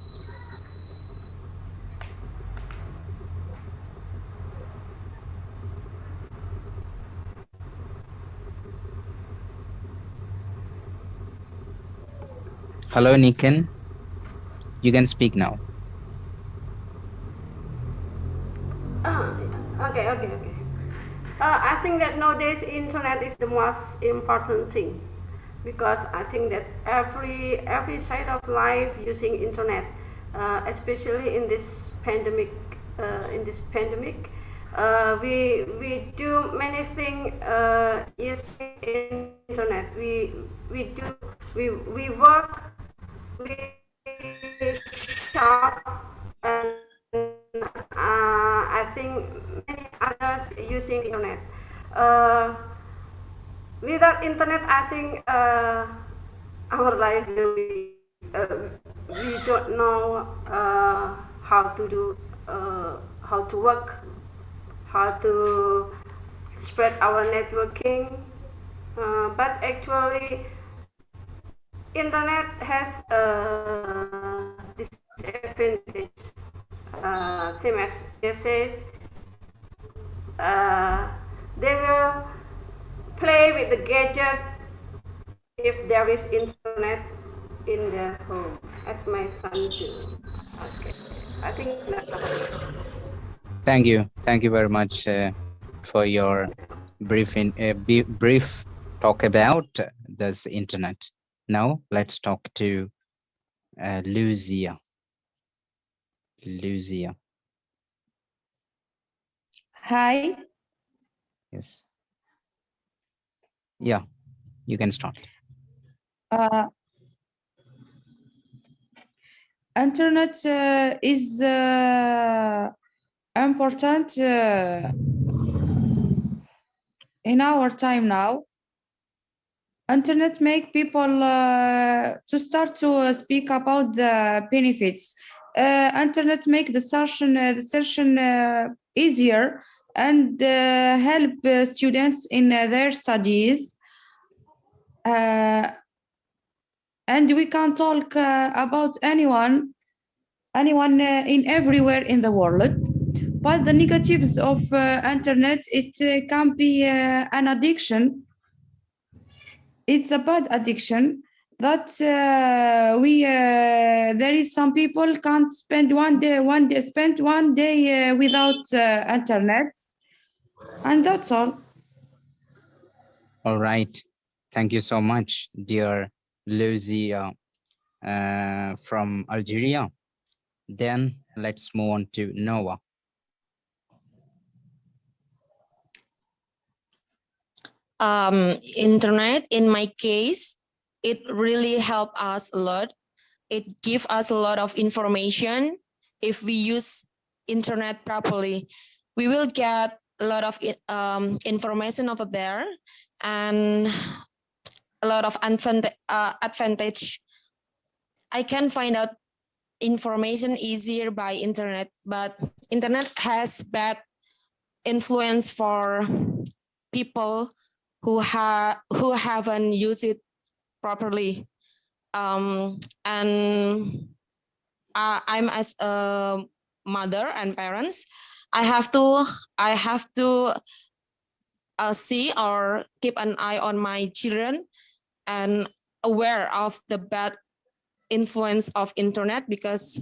Hello, Niken. You can speak now. Okay. I think that nowadays internet is the most important thing, because I think that every side of life using internet, especially in this pandemic. We do many things using internet. We work, we shop, and I think many others using internet. Uh, Without internet, I think our life will be. We don't know how to do, how to work, how to spread our networking. But actually, internet has disadvantage. Same as they says, they will play with the gadget if there is internet in their home, as my son do. Okay, I think that. Thank you. Thank you very much for your brief talk about this internet. Now let's talk to Lucia. Lucia. Hi. Yes. Yeah, you can start. Uh, Internet is important in our time now. Internet make people to start to speak about the benefits. Internet make the session easier and help students in their studies. And we can talk about anyone in everywhere in the world. But the negatives of internet, it can be an addiction. It's a bad addiction that there is some people can't spend one day without internet, and that's all. All right. Thank you so much, dear Lucia from Algeria. Then let's move on to Noah. Internet, in my case, it really helped us a lot. It gives us a lot of information. If we use internet properly, we will get a lot of information over there and a lot of advantage. I can find out information easier by internet, but internet has bad influence for people who haven't used it properly. And I'm as a mother and parents, I have to see or keep an eye on my children and aware of the bad influence of internet, because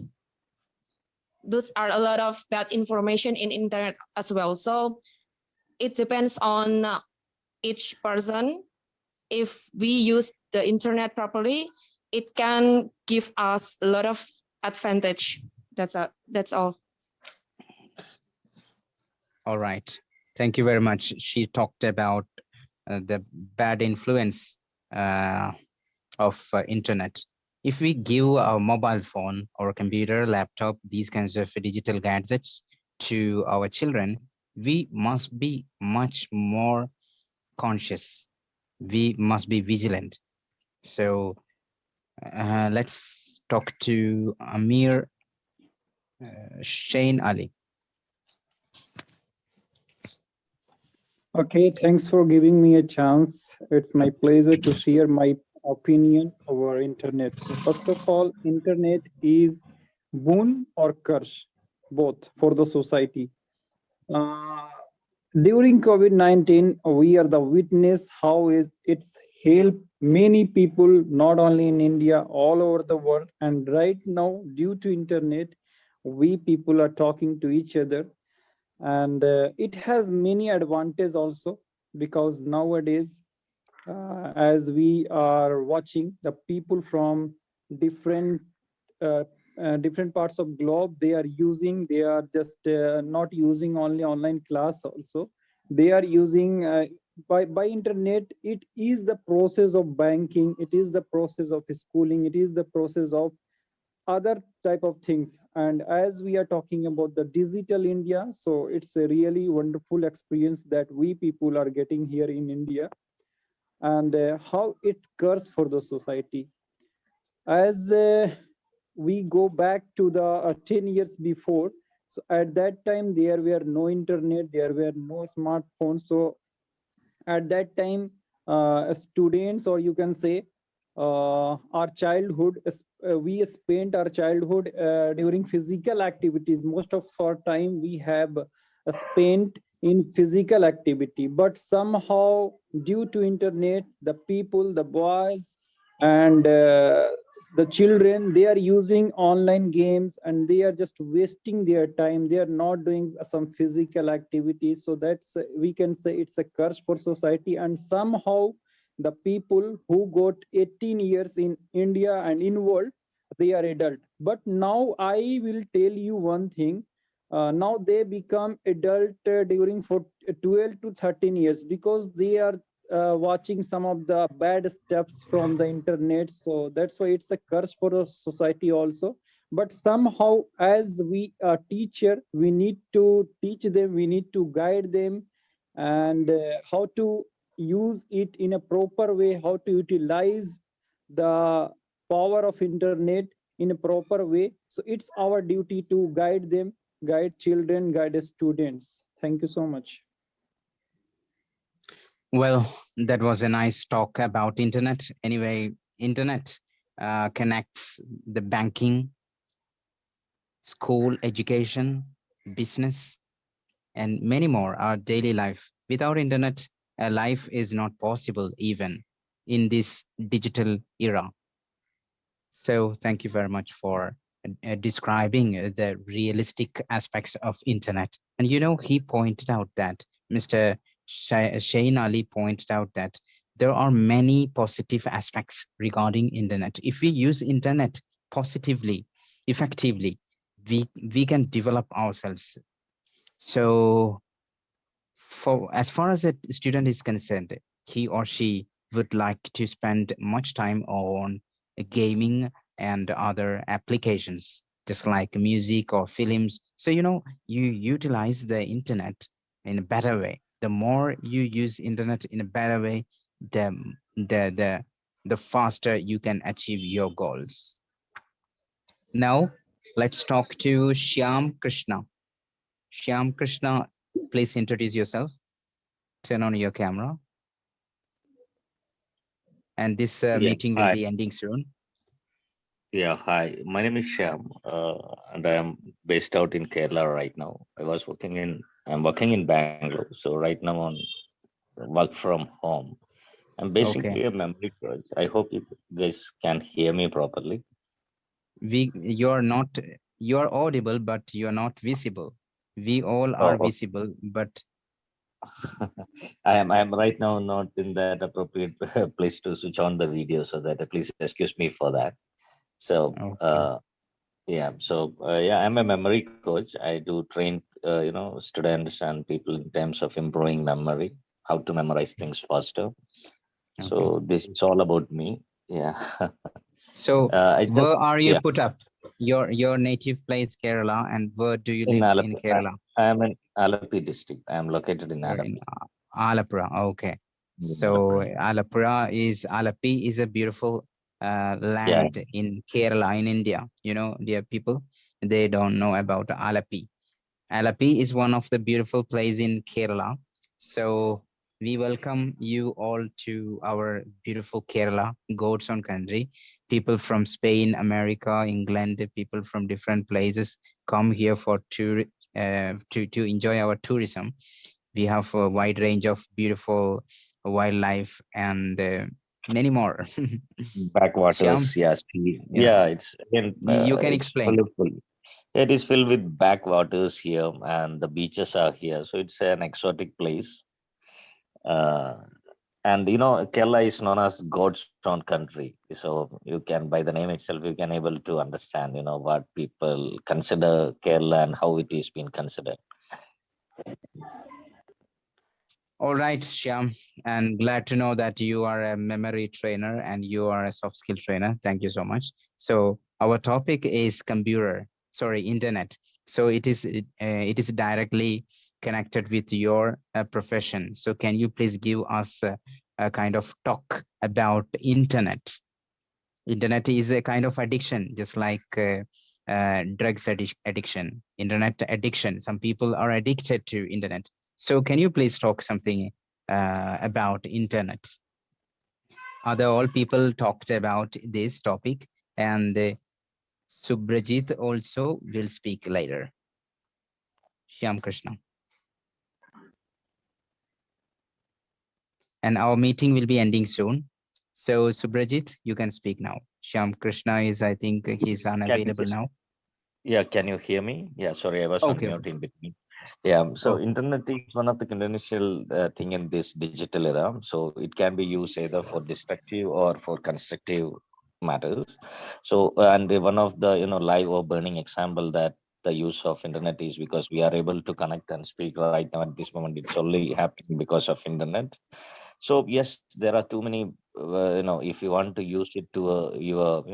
those are a lot of bad information in internet as well. So it depends on each person. If we use the internet properly, it can give us a lot of advantage. That's all. All right. Thank you very much. She talked about the bad influence of internet. If we give our mobile phone or computer, laptop, these kinds of digital gadgets to our children, we must be much more conscious. We must be vigilant. So let's talk to Amir Shane Ali. Okay, thanks for giving me a chance. It's my pleasure to share my opinion over internet. So first of all, internet is boon or curse, both for the society. During COVID-19, we are the witness how is it's helped many people, not only in India, all over the world. And right now, due to internet, we people are talking to each other, and it has many advantages also, because nowadays as we are watching the people from different different parts of globe, they are just not using only online class also, they are using by internet. It is the process of banking, it is the process of schooling, it is the process of other type of things. And as we are talking about the digital India, so it's a really wonderful experience that we people are getting here in India, and how it cares for the society. As we go back to the 10 years before, so at that time there were no internet, there were no smartphones. So at that time, students, or you can say our childhood, we spent our childhood during physical activities. Most of our time we have spent in physical activity, but somehow due to internet, the people, the boys and the children, they are using online games and they are just wasting their time. They are not doing some physical activities. So that's, we can say it's a curse for society. And somehow the people who got 18 years in India and in world, they are adult. But now I will tell you one thing. Now they become adult during for 12 to 13 years, because they are watching some of the bad steps from the internet. So that's why it's a curse for a society also. But somehow, as we are teacher, we need to teach them, we need to guide them, and how to use it in a proper way, how to utilize the power of internet in a proper way. So it's our duty to guide them, guide children, guide students. Thank you so much. Well, that was a nice talk about internet. Anyway, internet connects the banking, school, education, business, and many more, our daily life. Without internet, a life is not possible even in this digital era. So thank you very much for describing the realistic aspects of internet. And he pointed out that Mr. Shane Ali pointed out that there are many positive aspects regarding internet. If we use internet positively, effectively, we can develop ourselves. So for as far as a student is concerned, he or she would like to spend much time on gaming and other applications, just like music or films. So you utilize the internet in a better way. The more you use internet in a better way, the the the the faster you can achieve your goals. Now let's talk to Shyam Krishna. Shyam Krishna, please introduce yourself. Turn on your camera. And this Yeah, meeting will hi. be ending soon. Yeah, hi. My name is Shyam, and I am based out in Kerala right now. I'm working in Bangalore, so right now on work from home. I'm basically Okay. a memory coach. I hope you guys can hear me properly. You're audible, but you're not visible. We all are Oh, visible, but I am right now not in that appropriate place to switch on the video, so that please excuse me for that. So, okay. yeah, I'm a memory coach. I do train, students and people in terms of improving memory, how to memorize things faster. Okay. So this is all about me. Yeah. So I just, where are you yeah, put up? Your native place Kerala, and where do you in live in Alapi, Kerala? I am in Alapi district. I am located in You're in Alapi. Alapura. Okay. In So Alapi, yeah. Alapi is a beautiful Yeah. land in Kerala in India. Dear people, they don't know about Alapi. Alapi is one of the beautiful places in Kerala. So we welcome you all to our beautiful Kerala, God's own country. People from Spain, America, England, people from different places come here for to enjoy our tourism. We have a wide range of beautiful wildlife and many more. Shyam, Backwaters, yeah, sea. yeah, Yeah, it's again, you can it's full explain. of full. It is filled with backwaters here, and the beaches are here. So it's an exotic place. Uh, and Kerala is known as God's own country. So you can, by the name itself, you can able to understand, what people consider Kerala and how it is being considered. All right, Shyam, and glad to know that you are a memory trainer and you are a soft skill trainer. Thank you so much. So our topic is internet. So it is directly connected with your profession. So can you please give us a kind of talk about internet? Internet is a kind of addiction, just like addiction, internet addiction. Some people are addicted to internet. So can you please talk something about internet? Other all people talked about this topic, and Subrajit also will speak later. Shyam Krishna. And our meeting will be ending soon. So Subrajit, you can speak now. Shyam Krishna is, I think he's unavailable now. Yeah, can you hear me? Yeah, sorry, I was on Okay. mute in between. Yeah, so Okay. internet is one of the conventional thing in this digital era. So it can be used either for destructive or for constructive matters. So and one of the live or burning example that the use of internet is because we are able to connect and speak right now at this moment. It's only happening because of internet. So yes, there are too many. If you want to use it to your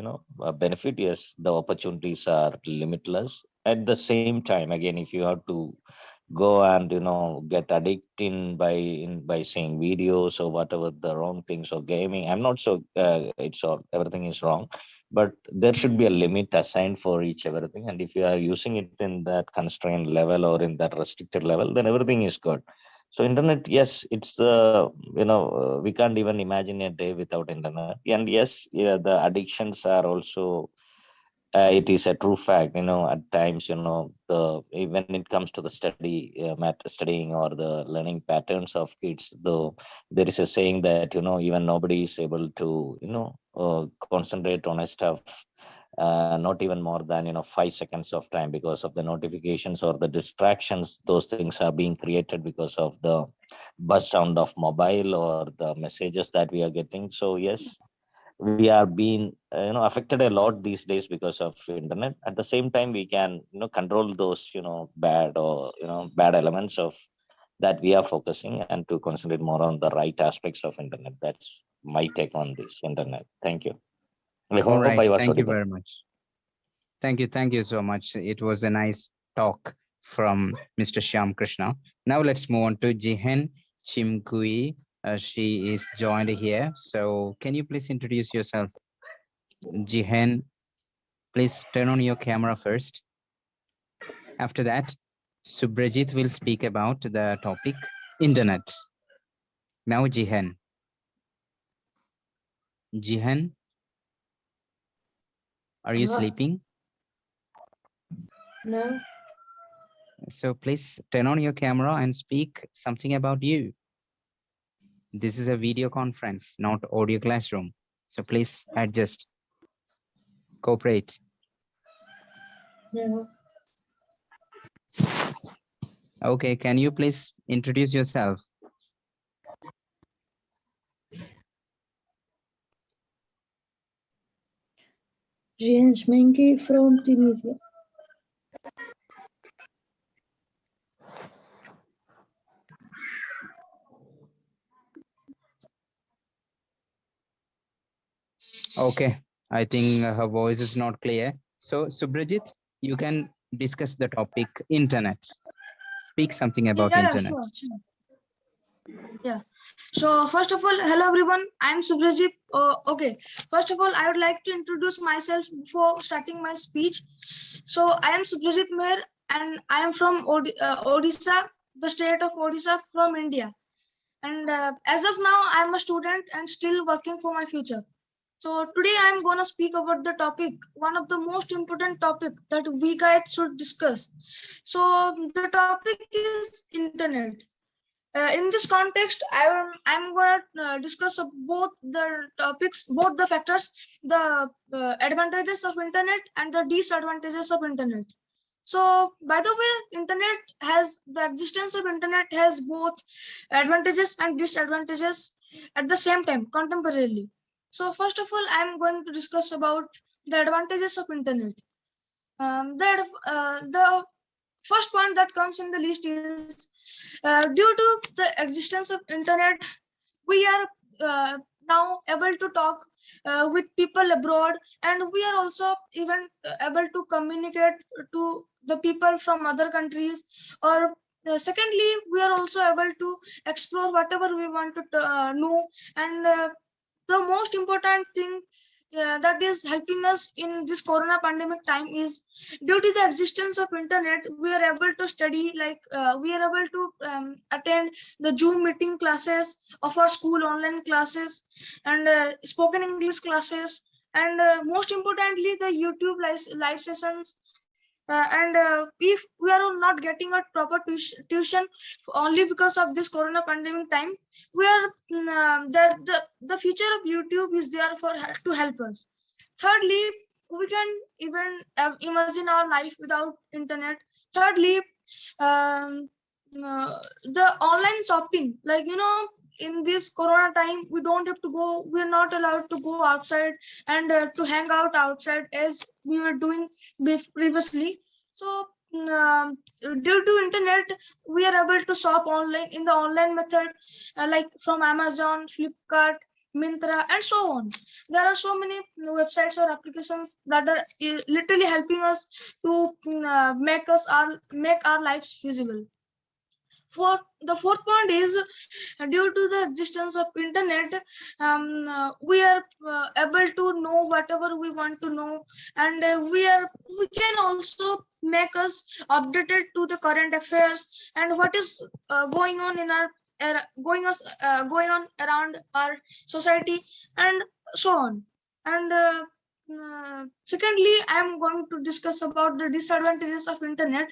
benefit, yes, the opportunities are limitless. At the same time, again, if you have to go and get addicted by seeing videos or whatever the wrong things or gaming, I'm not so it's all everything is wrong, but there should be a limit assigned for each everything. And if you are using it in that constrained level or in that restricted level, then everything is good. So internet, yes, it's we can't even imagine a day without internet. And yes, yeah, the addictions are also it is a true fact. At times, when it comes to the studying or the learning patterns of kids, though there is a saying that even nobody is able to concentrate on a stuff not even more than 5 seconds of time because of the notifications or the distractions. Those things are being created because of the buzz sound of mobile or the messages that we are getting. So yes, we are being affected a lot these days because of internet. At the same time, we can control those bad or bad elements of that we are focusing and to concentrate more on the right aspects of internet. That's my take on this internet. Thank you. I All hope I right. was Thank you audible. very much. Thank you. Thank you so much. It was a nice talk from Mr. Shyam Krishna. Now let's move on to Jihen Chimkui. She is joined here. So can you please introduce yourself? Jihen, please turn on your camera first. After that, Subrajit will speak about the topic internet. Now Jihen. Jihen, are you sleeping? No. So please turn on your camera and speak something about you. This is a video conference, not audio classroom. So please adjust, cooperate. No. Okay, can you please introduce yourself? Jean Schmenke from Tunisia. Okay, I think her voice is not clear. So Subrajit, you can discuss the topic internet. Speak something about internet. Sure. Yeah. So first of all, hello everyone. I'm Subrajit. Okay. First of all, I would like to introduce myself before starting my speech. So I am Subrajit Mer, and I am from Odisha, the state of Odisha, from India. And as of now, I'm a student and still working for my future. So today I'm gonna speak about the topic, one of the most important topic that we guys should discuss. So the topic is internet. In this context, I'm going to discuss both the topics, both the factors, the advantages of internet and the disadvantages of internet. So, by the way, the existence of internet has both advantages and disadvantages at the same time, contemporarily. So, first of all, I'm going to discuss about the advantages of internet. The first point that comes in the list is Due to the existence of internet, we are now able to talk with people abroad, and we are also even able to communicate to the people from other countries. Or secondly, we are also able to explore whatever we want to know. And the most important thing that is helping us in this corona pandemic time is, due to the existence of internet, we are able to study, like we are able to attend the Zoom meeting classes of our school, online classes, and spoken English classes, and most importantly the YouTube live sessions. And if we are not getting a proper tuition only because of this corona pandemic time, we are the future of YouTube is there for to help us. Thirdly, we can even imagine our life without internet. Thirdly, um, the online shopping, like in this corona time, we don't have to go, we're not allowed to go outside and to hang out outside as we were doing previously. So due to internet, we are able to shop online in the online method, like from Amazon, Flipkart, Mintra, and so on. There are so many websites or applications that are literally helping us to make our lives feasible. For the fourth point is, due to the existence of internet, we are able to know whatever we want to know, and we can also make us updated to the current affairs and what is going on in our going on around our society, and so on. And secondly, I am going to discuss about the disadvantages of internet.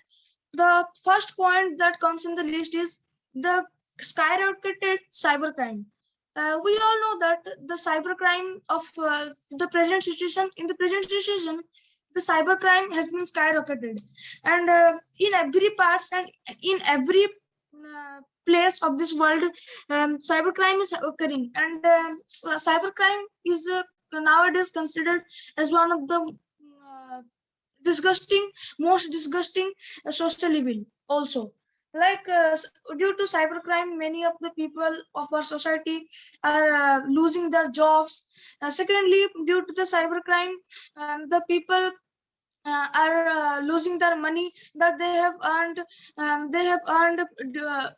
The first point that comes in the list is the skyrocketed cybercrime. We all know that the cybercrime of the present situation, in the present situation, the cybercrime has been skyrocketed, and in every parts and in every place of this world, cybercrime is occurring, and cybercrime is nowadays considered as one of the most disgusting social evil also. Like due to cybercrime, many of the people of our society are losing their jobs. Secondly, due to the cybercrime, the people are losing their money that they have earned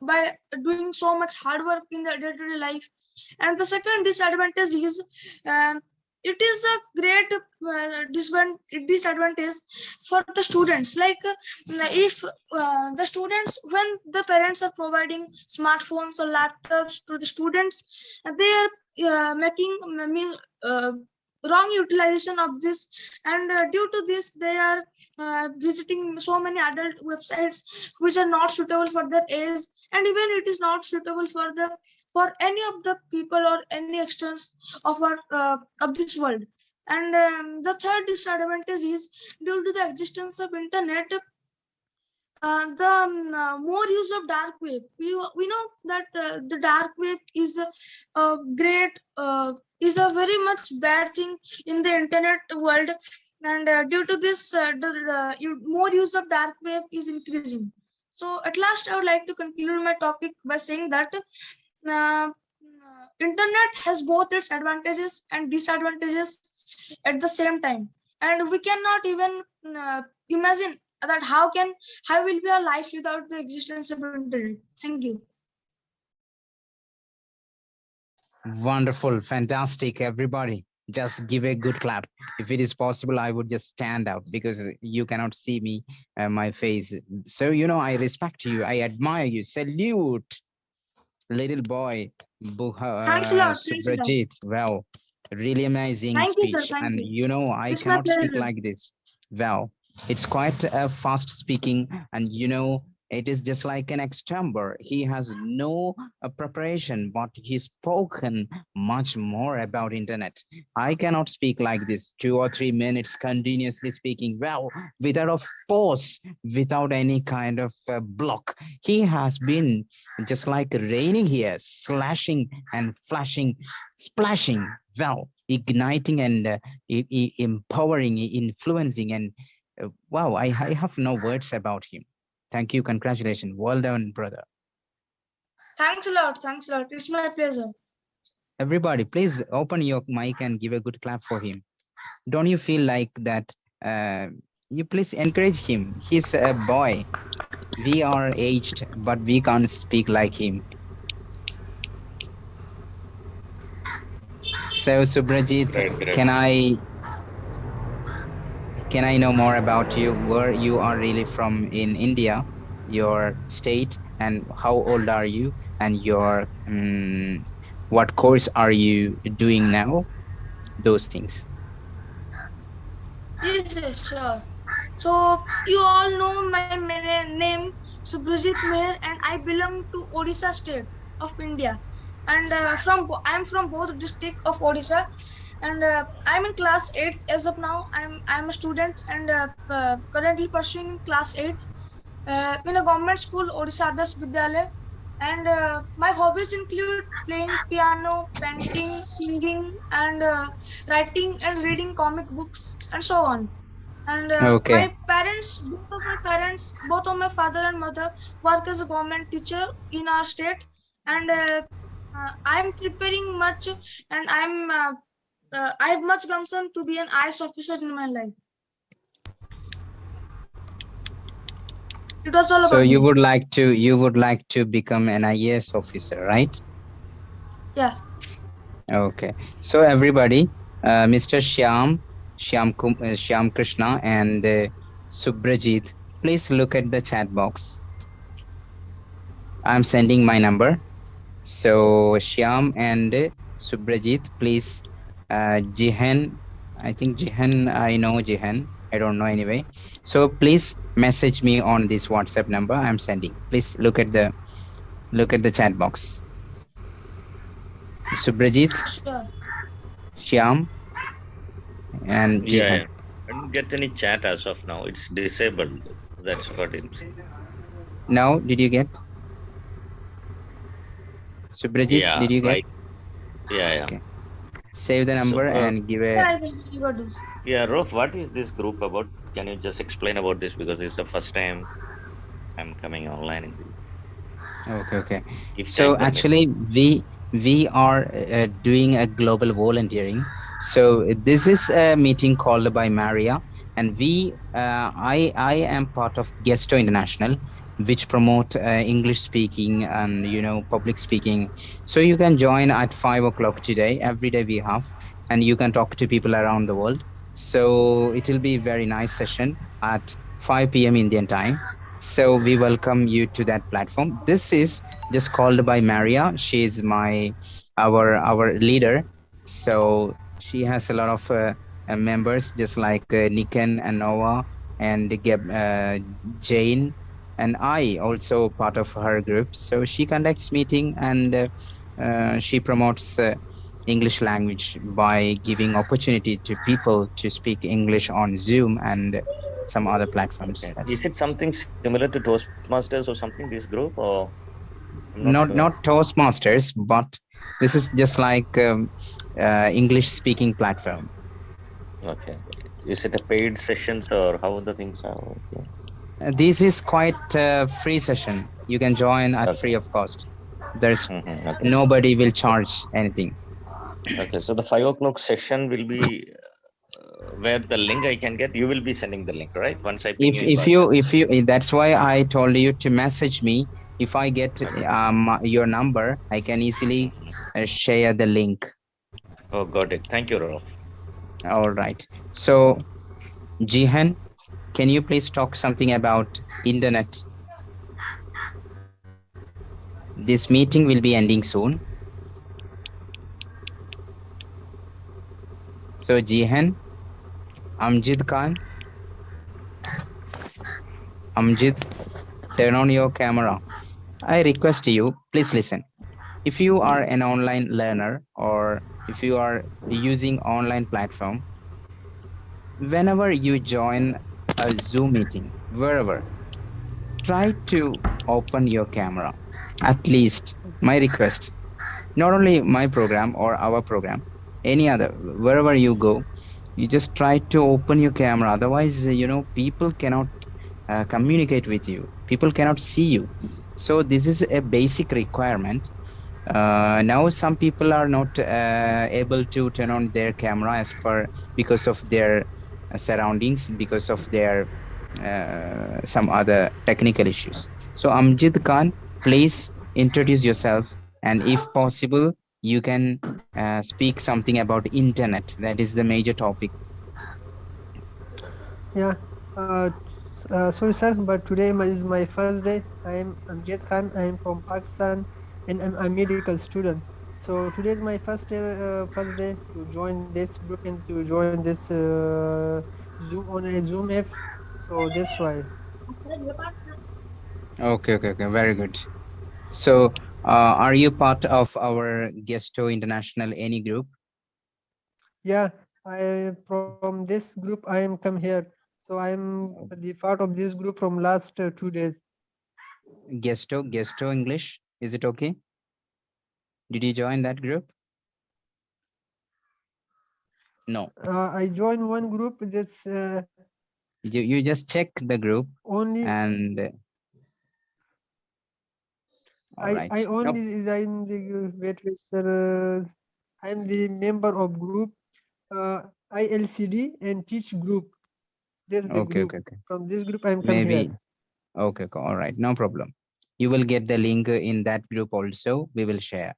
by doing so much hard work in their day-to-day life. And the second disadvantage is, it is a great disadvantage for the students. Like if the students, when the parents are providing smartphones or laptops to the students, they are making wrong utilization of this, and due to this they are visiting so many adult websites which are not suitable for their age, and even it is not suitable for any of the people or any externals of our of this world. And the third disadvantage is, due to the existence of internet, the more use of dark web. We know that the dark web is a great is a very much bad thing in the internet world, and due to this more use of dark web is increasing. So at last, I would like to conclude my topic by saying that internet has both its advantages and disadvantages at the same time, and we cannot even imagine that how will be our life without the existence of internet. Thank you. Wonderful, fantastic, everybody. Just give a good clap. If it is possible, I would just stand up because you cannot see me, my face. So, I respect you. I admire you. Salute, little boy, Thanks a lot. Thanks a lot. Subrajit. Well, really amazing Thank you, sir. speech. Thank And, you. I It's my cannot speak pleasure. like this. Well, it's quite fast speaking, and, it is just like an extrovert. He has no preparation, but he's spoken much more about internet. I cannot speak like this, 2 or 3 minutes continuously speaking, well, without a pause, without any kind of block. He has been just like raining here, slashing and flashing, splashing, well, igniting and empowering, influencing, and wow, I have no words about him. Thank you. Congratulations. Well done, brother. Thanks a lot. Thanks a lot. It's my pleasure. Everybody, please open your mic and give a good clap for him. Don't you feel like that? You please encourage him. He's a boy. We are aged, but we can't speak like him. So Subrajit, Great. can I know more about you? Where you are really from in India, your state, and how old are you? And your what course are you doing now? Those things. Yes, sure. So you all know my name Subhajit Meher, and I belong to Odisha state of India. And I'm from both district of Odisha, and I'm in class 8 as of now. I'm a student and currently pursuing class 8 in a government school, Odisha Adarsh Vidyalaya. And my hobbies include playing piano, painting, singing, and writing and reading comic books, and so on. And Okay. both of my father and mother work as a government teacher in our state, and I'm preparing much, and I have much gumption to be an IS officer in my life. It was all So about you me. would like to become an IAS officer, right? Yeah. Okay. So everybody, Mr. Shyam Krishna and Subrajit, please look at the chat box. I'm sending my number. So Shyam and Subrajit, please. Jihan, I think Jihan, I know Jihan. I don't know anyway. So please message me on this WhatsApp number I'm sending. Please look at the chat box. Subrajit, Sure. Shyam, and Jihan. Yeah. I didn't get any chat as of now. It's disabled. That's what it is. Now, did you get? Subrajit, Yeah, did you get? right. Yeah. Okay. Save the number and give a. Yeah, I will see what this. Yeah, Rolf, what is this group about? Can you just explain about this, because it's the first time I'm coming online in this. Okay. If So time permits. actually, we are doing a global volunteering. So this is a meeting called by Maria, and I am part of Gesto International, which promote English speaking and public speaking. So you can join at 5 o'clock today. Every day we have, and you can talk to people around the world. So it will be a very nice session at 5 p.m. Indian time. So we welcome you to that platform. This is just called by Maria. She is our leader. So she has a lot of members, just like Niken and Noah and Jane, and I also part of her group. So she conducts meeting and she promotes English language by giving opportunity to people to speak English on Zoom and some other platforms. Okay. Is it something similar to Toastmasters or something, this group, or I'm not sure. not Toastmasters, but this is just like English speaking platform. Okay. Is it a paid sessions or how the things are? Okay. This is quite free session. You can join at free of cost. There's nobody will charge anything. Okay, so the 5 o'clock session will be where the link I can get. You will be sending the link, right? Once I ping If you that's why I told you to message me. If I get your number, I can easily share the link. Oh, got it. Thank you, Rolf. All right. So, Jihan, can you please talk something about internet? This meeting will be ending soon. So, Jihan, Amjid Khan, Amjid, turn on your camera. I request you, please listen. If you are an online learner or if you are using online platform, whenever you join a Zoom meeting, wherever, try to open your camera. At least my request, not only my program or our program, any other, wherever you go, you just try to open your camera. Otherwise, people cannot communicate with you. People cannot see you. So this is a basic requirement. Now some people are not able to turn on their camera as far because of their surroundings, because of their some other technical issues. So Amjid Khan, please introduce yourself, and if possible, you can speak something about internet. That is the major topic. Yeah, sorry, sir, but today is my first day. I am Amjad Khan. I am from Pakistan, and I'm a medical student. So today is my first day to join this group and to join this Zoom on a Zoom app. So that's why. Okay, very good. So, are you part of our Gesto International any group? Yeah, I from this group I am come here. So I am the part of this group from last 2 days. Gesto English. Is it okay? Did you join that group? No. I joined one group that's You just check the group only and all right. I Nope. only design the wait, wait, sir. I'm the member of group ILCD and teach group. That's the group. Okay. From this group I'm come here. Maybe. Okay. All right. No problem. You will get the link in that group also. We will share.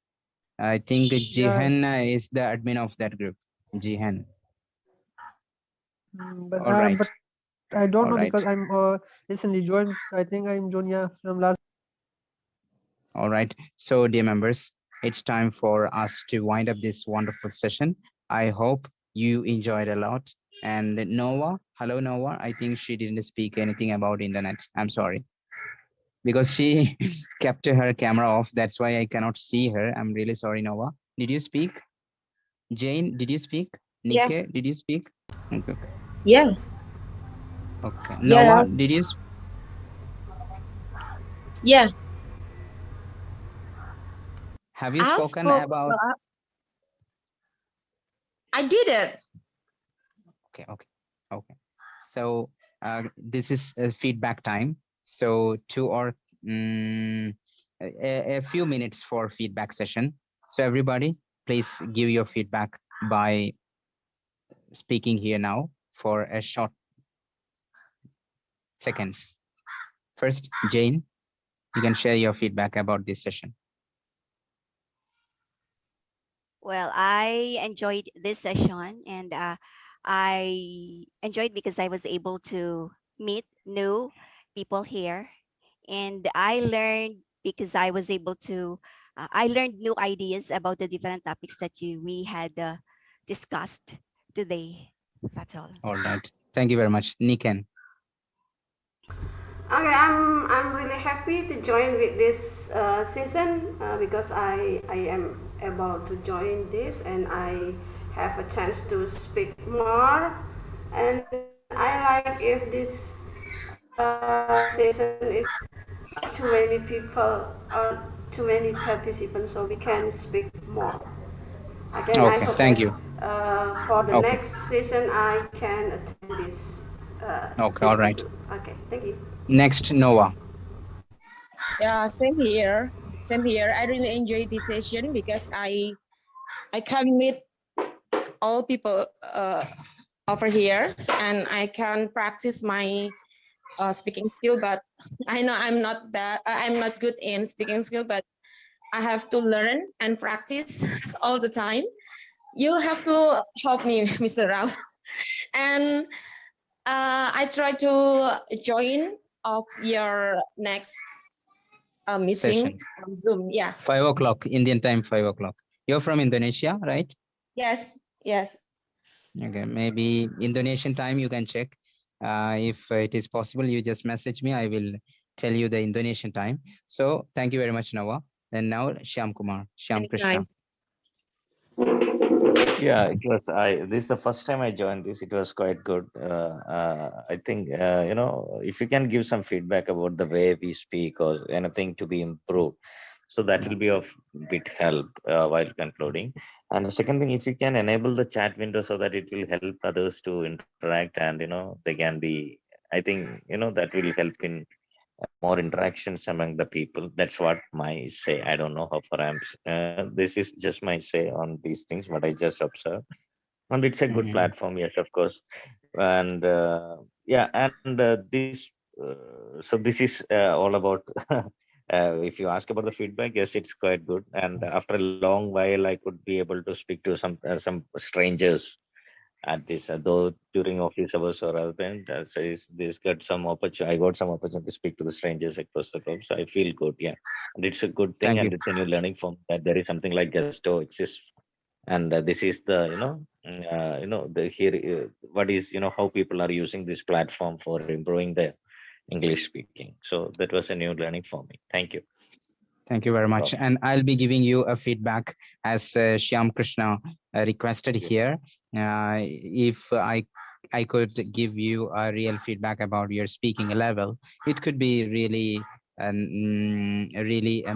I think Yeah, Jihan is the admin of that group. Jihan. but All right. but I don't know because All I'm right. recently joined. I think I'm joined from last. All right. So, dear members, it's time for us to wind up this wonderful session. I hope you enjoyed a lot. And Noah, hello, Noah. I think she didn't speak anything about internet. I'm sorry because she kept her camera off. That's why I cannot see her. I'm really sorry, Noah. Did you speak? Jane, did you speak? Yeah, Nike, did you speak? Okay. yeah, Okay. yeah, Noah, Ralph. did you Yeah. have you I spoken spoke. about? I did it. Okay. So this is a feedback time. So a few minutes for feedback session. So everybody, please give your feedback by speaking here now for a short seconds. First, Jane, you can share your feedback about this session. Well, I enjoyed this session, and I enjoyed because I was able to meet new people here, and I learned because I was able to I learned new ideas about the different topics that we had discussed today. That's all. All right. Thank you very much. Niken. Okay, I'm really happy to join with this season because I am able to join this and I have a chance to speak more, and I like if this season is not too many people or too many participants, so we can speak more. Again, I Okay. hope Thank that you. for the Okay. next season I can attend this Okay. All season right. too. Okay, thank you. Next, Noah. Yeah, same here. Same here. I really enjoyed this session because I can meet all people over here and I can practice my speaking skill. But I know I'm not bad. I'm not good in speaking skill, but I have to learn and practice all the time. You have to help me, Mr. Rao. And I try to join of your next meeting Session. on Zoom. Yeah. 5 o'clock Indian time. 5 o'clock. You're from Indonesia, right? Yes. Yes. Okay, maybe Indonesian time you can check. If it is possible, you just message me. I will tell you the Indonesian time. So thank you very much, Noah. And now Shyam Kumar, Shyam Krishna. Anytime. Yeah, it was. This is the first time I joined this. It was quite good. I think if you can give some feedback about the way we speak or anything to be improved, so that will be of bit help while concluding. And the second thing, if you can enable the chat window so that it will help others to interact and they can be. I think that will help in more interactions among the people. That's what my say. I don't know how far this is just my say on these things, what I just observed. And it's a good Mhm. platform, yes, of course. And yeah, and so this is all about. If you ask about the feedback, yes, it's quite good. And after a long while, I could be able to speak to some strangers at this, though during office hours or other than says this got some opportunity. I got some opportunity to speak to the strangers across the globe, so I feel good. Yeah, and it's a good thing, Thank and you. it's a new learning form that there is something like Gesto exists, and this is the the here what is how people are using this platform for improving their English speaking. So that was a new learning for me. Thank you. Thank you very No much. problem. And I'll be giving you a feedback as Shyam Krishna requested Yeah. here. If I could give you a real feedback about your speaking level, it could be really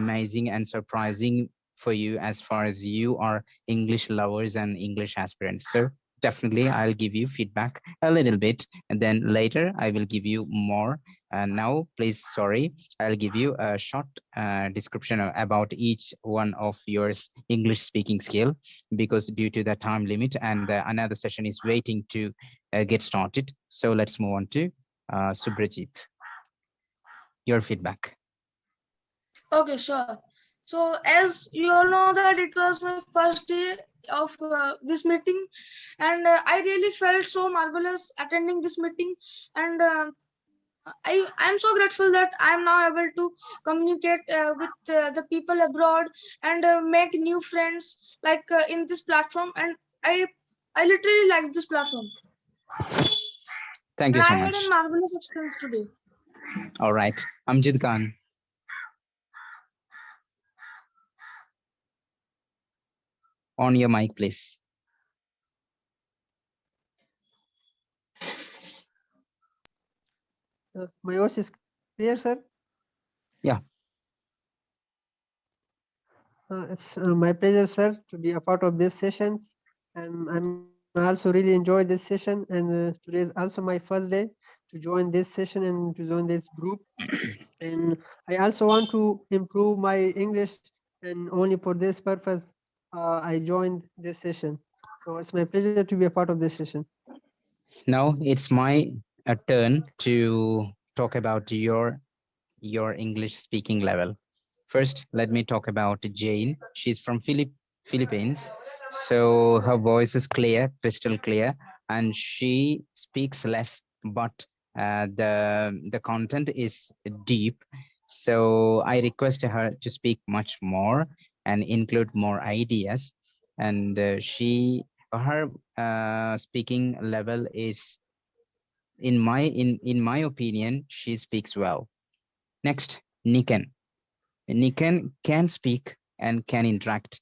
amazing and surprising for you as far as you are English lovers and English aspirants. So definitely I'll give you feedback a little bit, and then later I will give you more. And now, please, sorry, I'll give you a short description about each one of your English speaking skill, because due to the time limit and another session is waiting to get started. So let's move on to Subrajit, your feedback. Okay, sure. So as you all know that it was my first day of this meeting, and I really felt so marvelous attending this meeting, and I'm so grateful that I'm now able to communicate with the people abroad and make new friends like in this platform, and I I literally like this platform, Thank and you I so had a much. marvelous experience today. All right, Amjid Khan, on your mic, please. My voice is clear, sir. Yeah. It's my pleasure, sir, to be a part of these sessions. And I'm also really enjoy this session. And today is also my first day to join this session and to join this group. And I also want to improve my English, and only for this purpose, I joined this session. So it's my pleasure to be a part of this session. Now it's my turn to talk about your English speaking level. First, let me talk about Jane. She's from Philippines. So her voice is clear, crystal clear, and she speaks less, but the content is deep. So I request her to speak much more and include more ideas. And her speaking level is, in my opinion, she speaks well. Next, Niken. Niken can speak and can interact.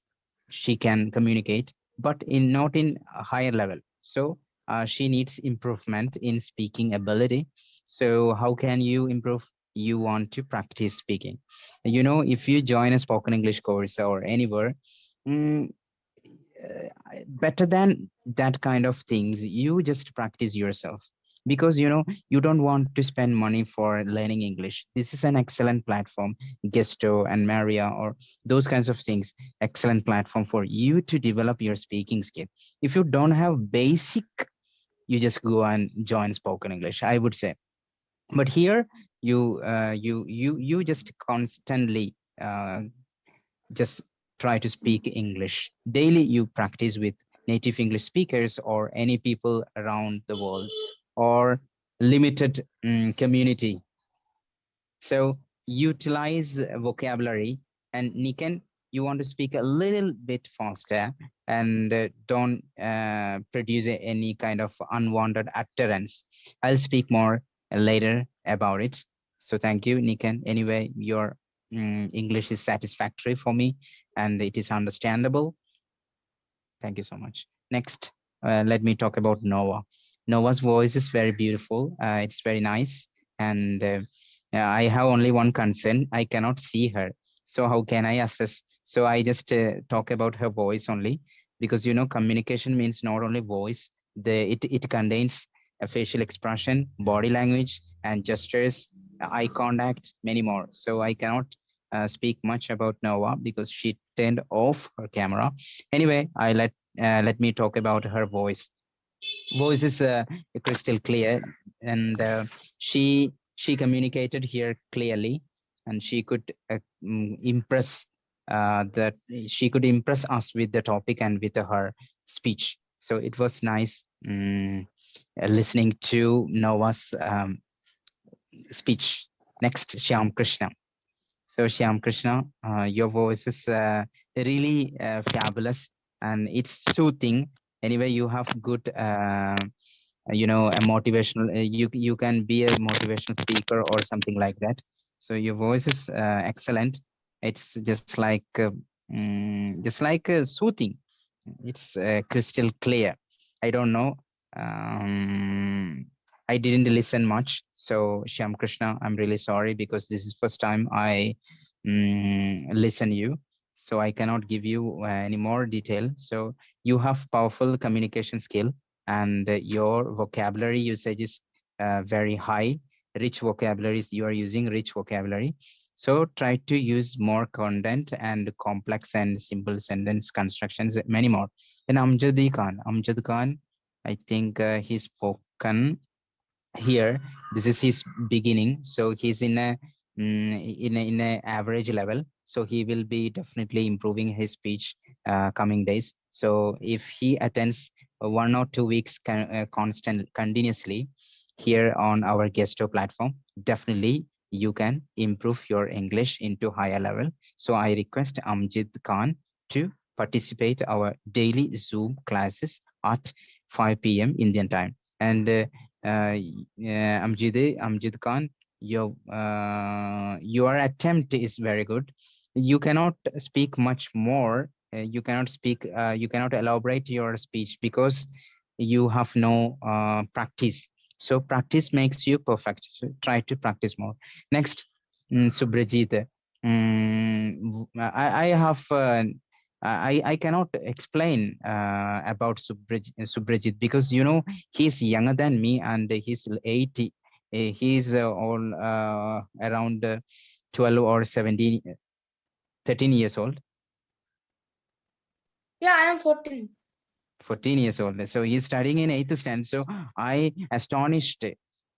She can communicate, but not in a higher level. So she needs improvement in speaking ability. So how can you improve? You want to practice speaking. If you join a spoken English course or anywhere, mm, better than that kind of things, you just practice yourself, because you don't want to spend money for learning English. This is an excellent platform, Gesto and Maria, or those kinds of things. Excellent platform for you to develop your speaking skill. If you don't have basic, you just go and join spoken English, I would say. But here you just constantly just try to speak English. Daily you practice with native English speakers or any people around the world, or limited community. So utilize vocabulary. And Niken, you want to speak a little bit faster, and don't produce any kind of unwanted utterance. I'll speak more later about it. So thank you, Niken. Anyway, your English is satisfactory for me, and it is understandable. Thank you so much. Next, let me talk about Noah. Noah's voice is very beautiful. It's very nice. And I have only one concern. I cannot see her. So how can I assess? So I just talk about her voice only, because communication means not only voice. It contains a facial expression, body language, and gestures, eye contact, many more. So I cannot speak much about Nova because she turned off her camera. Anyway, let me talk about her voice. Voice is crystal clear, and she communicated here clearly, and she could impress that she could impress us with the topic and with her speech. So it was nice listening to Nova's speech. Next, Shyam Krishna. So Shyam Krishna, your voice is really fabulous and it's soothing. Anyway, you have good, a motivational. You can be a motivational speaker or something like that. So your voice is excellent. It's just like soothing. It's crystal clear. I don't know. Um, I didn't listen much. So Shyam Krishna, I'm really sorry because this is first time I listen you. So I cannot give you any more detail. So you have powerful communication skill and your vocabulary usage is very high. Rich vocabularies, you are using rich vocabulary. So try to use more content and complex and simple sentence constructions, many more. Then Amjad Khan, I think he's spoken here. This is his beginning, so he's in a in a average level, so he will be definitely improving his speech coming days. So if he attends 1 or 2 weeks continuously here on our Gesto platform, definitely you can improve your English into higher level. So I request Amjid Khan to participate our daily Zoom classes at 5 p.m. Indian time. And Amjid Khan, your attempt is very good. You cannot speak much more. You cannot speak. You cannot elaborate your speech because you have no practice. So practice makes you perfect. So try to practice more. Next, Subrajit. I have. I cannot explain about Subrajit because he's younger than me and he's 80. He's all around 12 or 17, 13 years old. Yeah, I am 14. 14 years old. So he's studying in 8th standard. So I astonished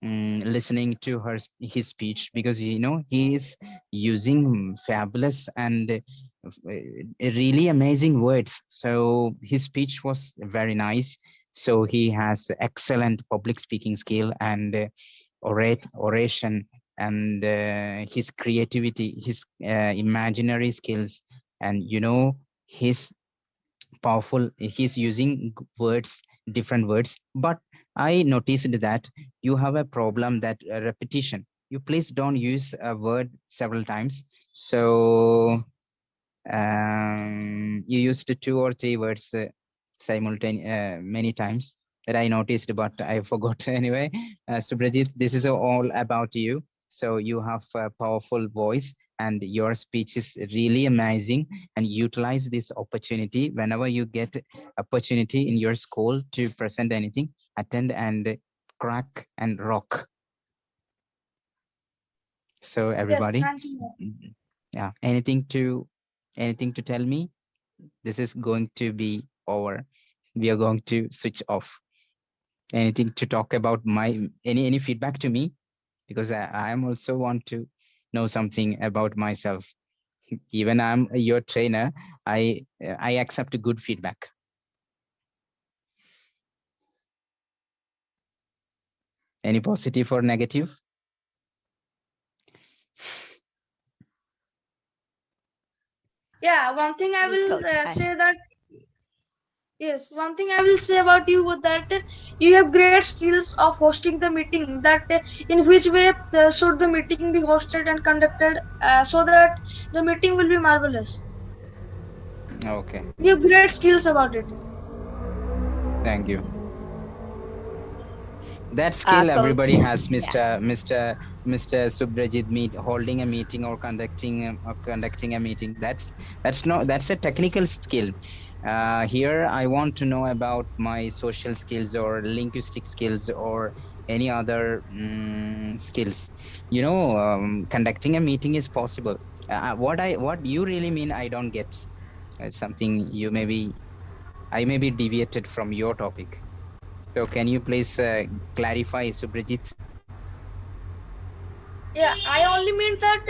listening to his speech because he is using fabulous and really amazing words. So his speech was very nice. So he has excellent public speaking skill and oration and his creativity, his imaginary skills, and his powerful. He's using words, different words, but I noticed that you have a problem that repetition. You please don't use a word several times. So you used 2 or 3 words many times that I noticed, but I forgot. Anyway, Subrajit, this is all about you. So you have a powerful voice and your speech is really amazing, and utilize this opportunity whenever you get opportunity in your school to present anything, attend and crack and rock. So Yes, everybody, thank you. yeah, anything to tell me? This is going to be over. We are going to switch off. Anything to talk about any feedback to me? Because I am also want to know something about myself. Even I'm your trainer, I accept good feedback. Any positive or negative? Yeah, one thing I will Coach, say that yes, one thing I will say about you was that you have great skills of hosting the meeting. That in which way should the meeting be hosted and conducted so that the meeting will be marvelous. Okay, You have great skills about it. thank you. That skill everybody Coach, has, Mr. Subrajit, holding a meeting or conducting a meeting. That's a technical skill. Here I want to know about my social skills or linguistic skills or any other skills. Conducting a meeting is possible. What you really mean, I don't get. Something I may be deviated from your topic. So can you please clarify, Subrajit? Yeah, I only mean that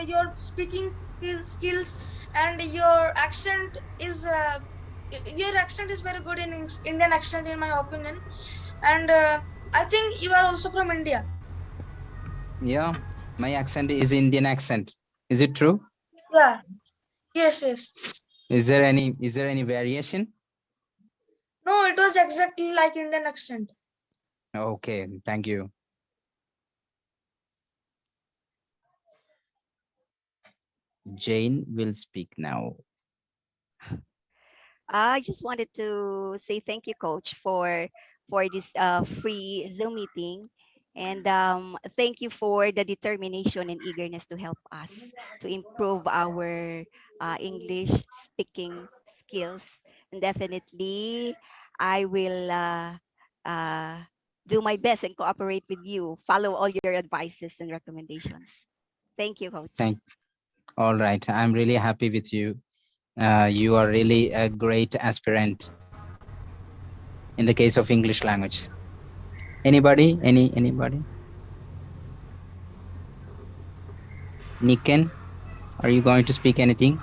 your speaking skills and your accent is very good in Indian accent, in my opinion. And I think you are also from India. Yeah, my accent is Indian accent. Is it true? Yeah. Yes, yes. Is there any variation? No, it was exactly like Indian accent. Okay, thank you. Jane will speak now. I just wanted to say thank you, Coach, for this free Zoom meeting, and thank you for the determination and eagerness to help us to improve our English speaking skills. And definitely, I will do my best and cooperate with you. Follow all your advices and recommendations. Thank you, Coach. All right, I'm really happy with you. You are really a great aspirant in the case of English language. Anybody? Anybody? Niken, are you going to speak anything?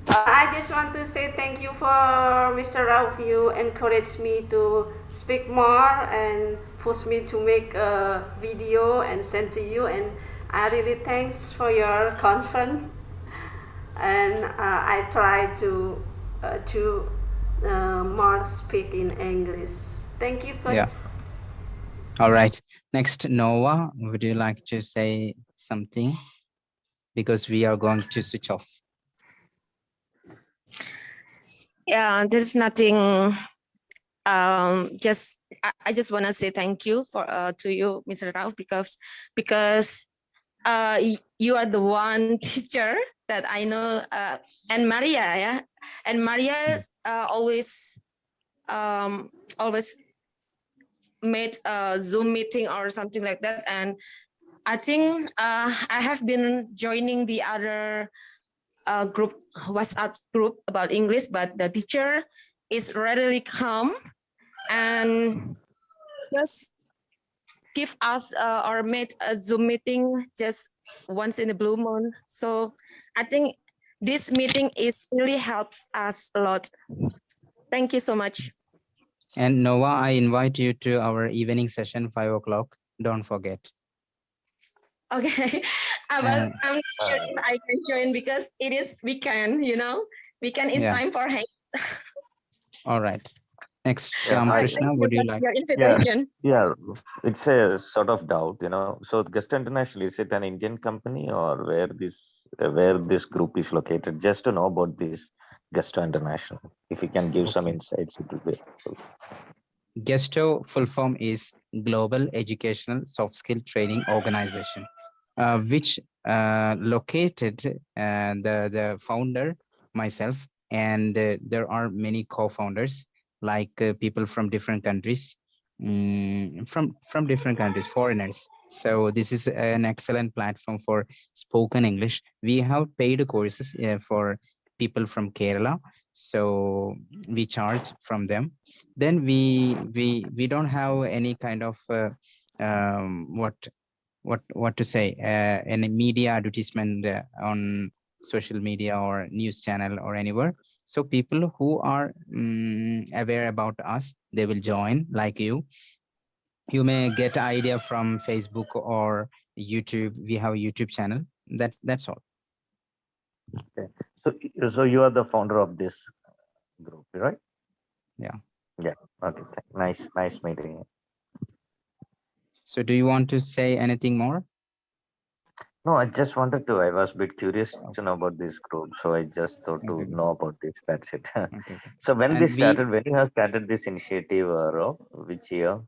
I just want to say thank you for Mr. Rauf. You encouraged me to speak more and push me to make a video and send to you. And I really thanks for your concern. And I try to more speak in English. Thank you, Coach. Yeah. All right. Next, Noah, would you like to say something? Because we are going to switch off. Yeah, there's nothing. I just want to say thank you to you, Mr. Rao, because you are the one teacher that I know, and Maria, yeah, and Maria always made a Zoom meeting or something like that, and I think I have been joining the other group, WhatsApp group about English, but the teacher is readily calm and just give us or made a Zoom meeting just once in a blue moon. So I think this meeting is really helps us a lot. Thank you so much. And Noah, I invite you to our evening session, 5 o'clock. Don't forget. Okay, but I'm not sure if I can join because it is weekend, weekend is time for hang. All right. Next, Yeah, Krishna, would you like? Your invitation. Yeah, it's a sort of doubt, So Gesto International, is it an Indian company or where this group is located? Just to know about this Gesto International. If you can give some insights, it will be helpful. Gesto full form is Global Educational Soft Skill Training Organization, which located the founder, myself, and there are many co-founders, like people from different countries, from different countries, foreigners. So this is an excellent platform for spoken English. We have paid courses for people from Kerala, so we charge from them. Then we don't have any kind of what to say, any media advertisement on social media or news channel or anywhere. So people who are aware about us, they will join, like you. You may get idea from Facebook or YouTube. We have a YouTube channel. That's all. Okay. So you are the founder of this group, right? Yeah. Yeah. Okay. Nice meeting. So do you want to say anything more? No, I just wanted to. I was a bit curious to know about this group, so I just thought to know about this. That's it. Okay. So when And this started, when you have started this initiative, which year?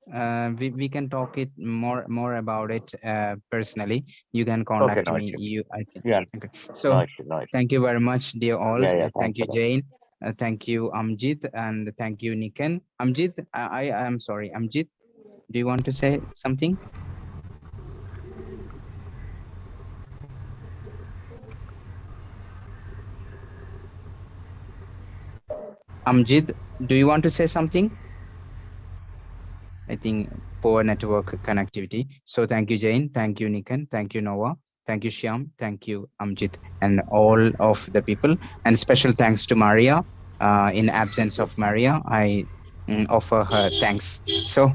We can talk it more about it personally. You can contact me. Issue. You, I think. Yeah. Okay. So No issue. thank you very much, dear all. Yeah. Thank Thanks you, a lot. Jane. Thank you, Amjit, and thank you, Niken. Amjit, I am sorry. Amjit, do you want to say something? Amjit, do you want to say something? I think poor network connectivity. So thank you, Jane. Thank you, Nikan. Thank you, Noah. Thank you, Shyam. Thank you, Amjit, and all of the people. And special thanks to Maria. In absence of Maria, I offer her thanks. So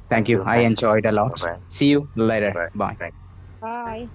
thank you. I enjoyed a lot. Bye-bye. See you later. Bye. Bye. Thank Bye.